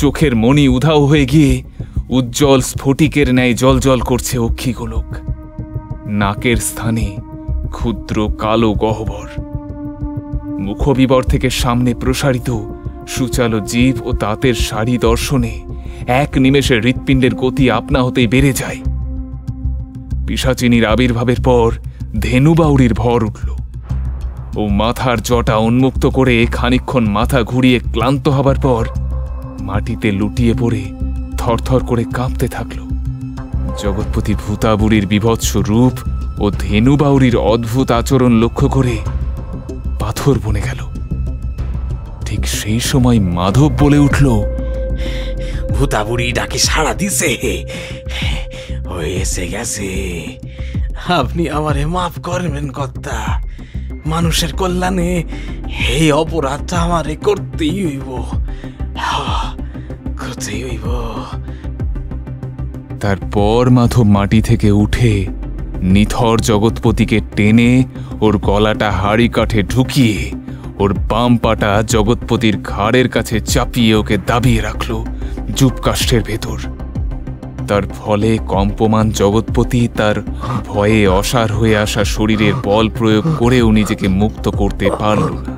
চোখের মণি উধাও হয়ে গিয়ে উজ্জ্বল স্ফটিকের ন্যায় জলজল করছে অক্ষিগোলক। নাকের স্থানে ক্ষুদ্র কালো গহ্বর। মুখবিবর থেকে সামনে প্রসারিত সুচালো জিভ ও দাঁতের সারি দর্শনে এক নিমেষে হৃৎপিণ্ডের গতি আপনা হতেই বেড়ে যায়। পিশাচিনীর আবির্ভাবের পর ধেনুবাউরির ভর উঠল। ও মাথার জটা উন্মুক্ত করে খানিকক্ষণ মাথা ঘুরিয়ে ক্লান্ত হবার পর মাটিতে লুটিয়ে পড়ে থরথর করে কাঁপতে থাকল। জগৎপতি ভূতাবুড়ির বিভৎস রূপ ও ধেনুবাউরির অদ্ভুত আচরণ লক্ষ্য করে পাথর বনে গেল। ঠিক সেই সময় মাধব বলে উঠল, ভূতাবুড়ি ডাকে সাড়া দিছে, ও এসে গেছে। আপনি আমারে মাফ করবেন কর্তা। মানুষের কল্যাণে এই অপরাধটা আমারে করতেই হইব, করতেই হইব। তারপর মাধব মাটি থেকে উঠে নিথর জগৎপতিকে টেনে ওর গলাটা হাড়ি কাঠে ঢুকিয়ে ওর বাম পাটা জগৎপতির ঘাড়ের কাছে চাপিয়ে ওকে দাবিয়ে রাখল জুপকাষ্ঠের ভেতর। তার ফলে কম্পমান জগৎপতি তার ভয়ে অসাড় হয়ে আসা শরীরের বল প্রয়োগ করেও নিজেকে মুক্ত করতে পারল না।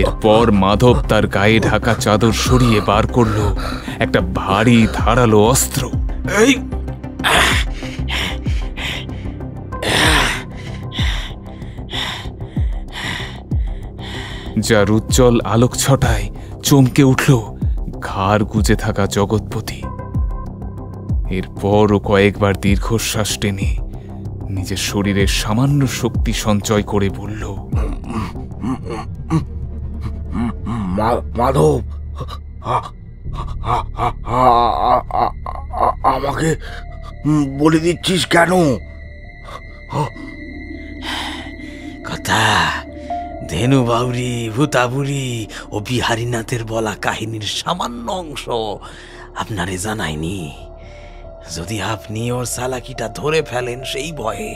এরপর মাধব তার গায়ে ঢাকা চাদর সরিয়ে বার করল একটা ভারী ধারালো অস্ত্র। যার উজ্জ্বল আলোক ছটায় চমকে উঠল ঘাড় গুজে থাকা জগৎপতি। এরপরও কয়েকবার দীর্ঘশ্বাস টেনে নিজের শরীরের সামান্য শক্তি সঞ্চয় করে বলল, মাধব, আমাকে বলে দিচ্ছিস কেন? কথা ধেনুবাউরি, ভূতাবুড়ি ও বিহারীনাথের বলা কাহিনীর সামান্য অংশ আপনারে জানায়নি। যদি আপনি ওর চালাকিটা ধরে ফেলেন সেই ভয়ে।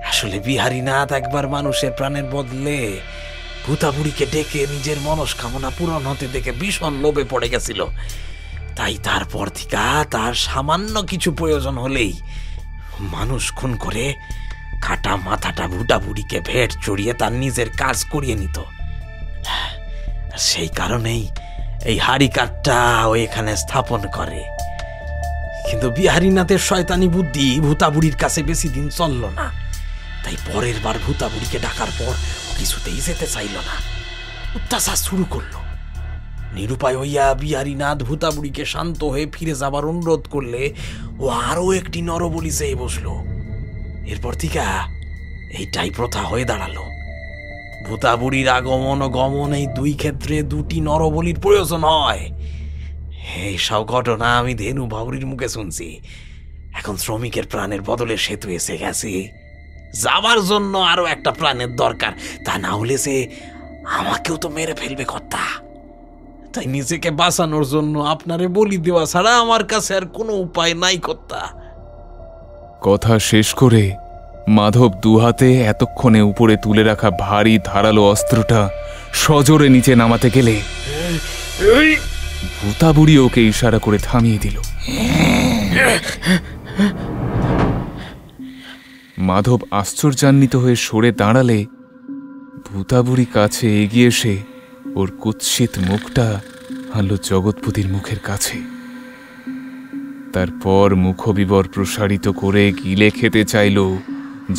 আসলে বিহারীনাথ একবার মানুষের প্রাণের বদলে ভূতাবুড়িকে ডেকে নিজের মনস্কামনা পূরণ হতে দেখে ভীষণ লোভে পড়ে গেছিল। তাই তারপর থেকে তার সামান্য কিছু প্রয়োজন হলেই মানুষ খুন করে কাটা মাথাটা ভূতাবুড়িকে ভেট চড়িয়ে তার নিজের কাজ করিয়ে নিত। সেই কারণেই এই হাড়ি কাঠটা ও এখানে স্থাপন করে। কিন্তু বিহারীনাথের শয়তানি বুদ্ধি ভূতাবুড়ির কাছে বেশি দিন চলল না। তাই পরের বার ভূতাবুড়িকে ডাকার পর কিছুতেই যেতে চাইল না, অত্যাচার শুরু করলো। নিরুপায় হইয়া বিহারীনাথ ভূতাবুড়িকে শান্ত হয়ে ফিরে যাবার অনুরোধ করলে ও আরো একটি নরবলি চেয়ে বসলো। এরপর থেকে এইটাই প্রথা হয়ে দাঁড়ালো। ভূতাবুড়ির আগমন ও গমন এই দুই ক্ষেত্রে দুটি নরবলির প্রয়োজন হয়। এইসব ঘটনা আমি ধেনু বাউরির মুখে শুনছি। এখন শ্রমিকের প্রাণের বদলে সেতু এসে গেছে, যাবার জন্য আরো একটা প্রাণের দরকার, তা না হলে সে আমাকেও তো মেরে ফেলবে কর্তা। তাই নিজেকে বাঁচানোর জন্য আপনারে বলি দেওয়া ছাড়া আমার কাছে আর কোনো উপায় নাই কর্তা। কথা শেষ করে মাধব দুহাতে এতক্ষণে উপরে তুলে রাখা ভারী ধারালো অস্ত্রটা সজোরে নিচে নামাতে গেলে ভূতাবুড়ি ওকে ইশারা করে থামিয়ে দিল। মাধব আশ্চর্যান্বিত হয়ে সরে দাঁড়ালে ভূতাবুড়ি কাছে এগিয়ে এসে ওর কুৎসিত মুখটা আনল জগৎপতির মুখের কাছে। তারপর মুখবিবর প্রসারিত করে গিলে খেতে চাইল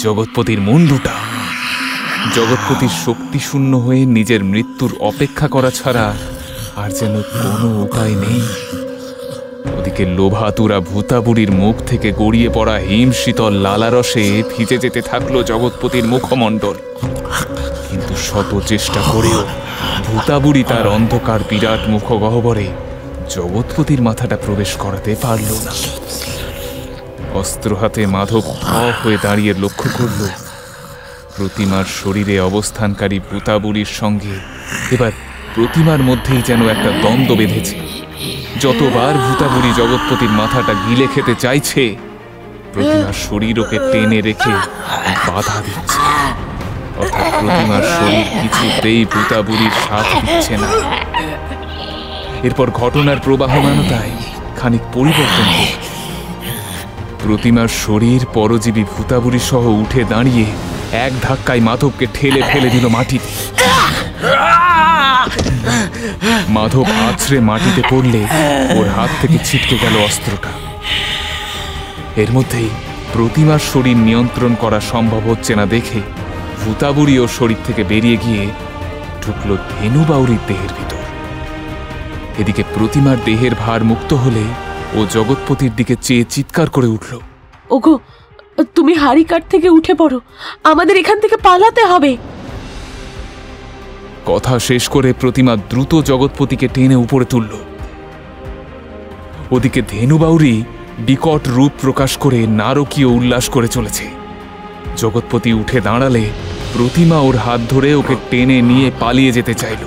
জগৎপতির মুন্ডুটা। জগৎপতির শক্তিশূন্য হয়ে নিজের মৃত্যুর অপেক্ষা করা ছাড়া আর যেন কোনো উপায় নেই। ওদিকে লোভাতুরা ভূতাবুড়ির মুখ থেকে গড়িয়ে পড়া হিমশীতল লালারসে ভিজে যেতে থাকলো জগৎপতির মুখমণ্ডল। কিন্তু শত চেষ্টা করেও ভূতাবুড়ি তার অন্ধকার বিরাট মুখগহ্বরে জগৎপতির মাথাটা প্রবেশ করাতে পারল না। অস্ত্র হাতে মাধব হয়ে দাঁড়িয়ে লক্ষ্য করল প্রতিমার শরীরে অবস্থানকারী ভূতাবুড়ির সঙ্গে এবার প্রতিমার মধ্যেই যেন একটা দ্বন্দ্ব বেঁধেছে। যতবার ভূতাবুড়ি জগৎপতির মাথাটা গিলে খেতে চাইছে, প্রতিমার শরীর ওকে টেনে রেখে বাধা দিচ্ছে। অর্থাৎ প্রতিমার শরীর কিছুতেই ভূতাবুড়ির সাথ দিচ্ছে না। এরপর ঘটনার প্রবাহমানতায় খানিক পরিবর্তন হল। প্রতিমার শরীর পরজীবী ভূতাবুড়ি সহ উঠে দাঁড়িয়ে এক ধাক্কায় মাধবকে ঠেলে ফেলে দিল মাটিতে। মাধব আছড়ে মাটিতে পড়লে ওর হাত থেকে ছিটকে গেল অস্ত্রটা। এর মধ্যেই প্রতিমার শরীর নিয়ন্ত্রণ করা সম্ভব হচ্ছে না দেখে ভূতাবুড়ি ওর শরীর থেকে বেরিয়ে গিয়ে ঢুকলো ধেনু বাউরির দেহের ভিতর। এদিকে প্রতিমার দেহের ভার মুক্ত হলে ও জগৎপতির দিকে চেয়ে চিৎকার করে উঠল, ওগো, তুমি হাড়িকাঠ থেকে উঠে পড়ো, আমাদের এখান থেকে পালাতে হবে। কথা শেষ করে প্রতিমা দ্রুত জগৎপতিকে টেনে উপরে তুলল। ওদিকে ধেনু বাউরি বিকট রূপ প্রকাশ করে নারকীয় উল্লাস করে চলেছে। জগৎপতি উঠে দাঁড়ালে প্রতিমা ওর হাত ধরে ওকে টেনে নিয়ে পালিয়ে যেতে চাইল,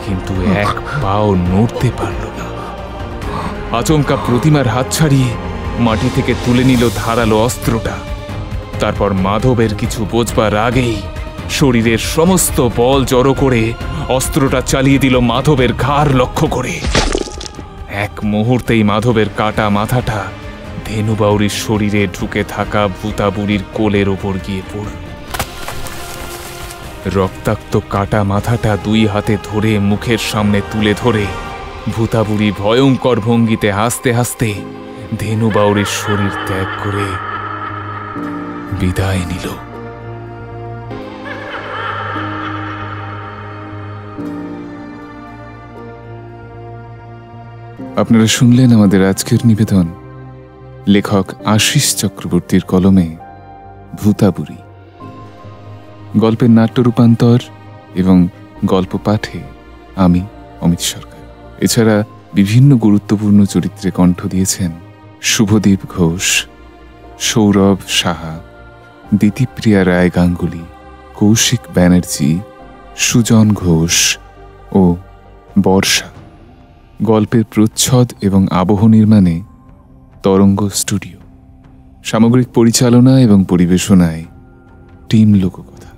কিন্তু এক পাও নড়তে পারল না। আচমকা প্রতিমার হাত ছাড়িয়ে মাটি থেকে তুলে নিল ধারালো অস্ত্রটা। তারপর মাধবের কিছু বোঝবার আগেই শরীরের সমস্ত বল জড়ো করে অস্ত্রটা চালিয়ে দিল মাধবের ঘাড় লক্ষ্য করে। এক মুহূর্তেই মাধবের কাটা মাথাটা ধেনু বাউরির শরীরে ঢুকে থাকা ভূতাবুড়ির কোলের ওপর গিয়ে পড়ল। রক্তাক্ত কাটা মাথাটা দুই হাতে ধরে মুখের সামনে তুলে ধরে ভূতাবুড়ি ভয়ঙ্কর ভঙ্গিতে হাসতে হাসতে ধেনু বাউরির শরীর ত্যাগ করে বিদায় নিল। আপনারা শুনলেন আমাদের আজকের নিবেদন লেখক আশিস চক্রবর্তীর কলমে ভূতাবুড়ি। গল্পের নাট্য রূপান্তর এবং গল্প পাঠে আমি অমিত সরকার। এছাড়া বিভিন্ন গুরুত্বপূর্ণ চরিত্রে কণ্ঠ দিয়েছেন শুভদীপ ঘোষ, সৌরভ সাহা, দিতিপ্রিয়া রায় গাঙ্গুলি, কৌশিক ব্যানার্জি, সুজন ঘোষ ও বর্ষা। গল্পের প্রচ্ছদ এবং আবহ নির্মাণে তরঙ্গ স্টুডিও। সামগ্রিক পরিচালনা এবং পরিবেশনায় টিম লোককথা।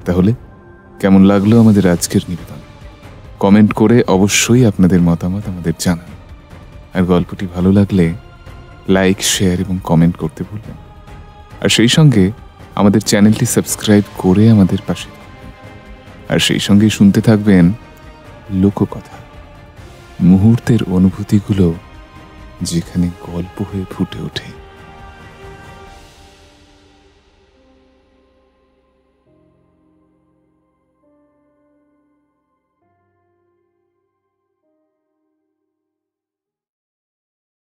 তাহলে কেমন লাগলো আমাদের আজকের নিবেদন? কমেন্ট করে অবশ্যই আপনাদের মতামত আমাদের জানান। আর গল্পটি ভালো লাগলে লাইক, শেয়ার এবং কমেন্ট করতে ভুলবেন। আর সেই সঙ্গে আমাদের চ্যানেলটি সাবস্ক্রাইব করে আমাদের পাশে থাকবেন। আর সেই সঙ্গে শুনতে থাকবেন লোককথা। মুহূর্তের অনুভূতিগুলো যেখানে গল্প হয়ে ফুটে ওঠে।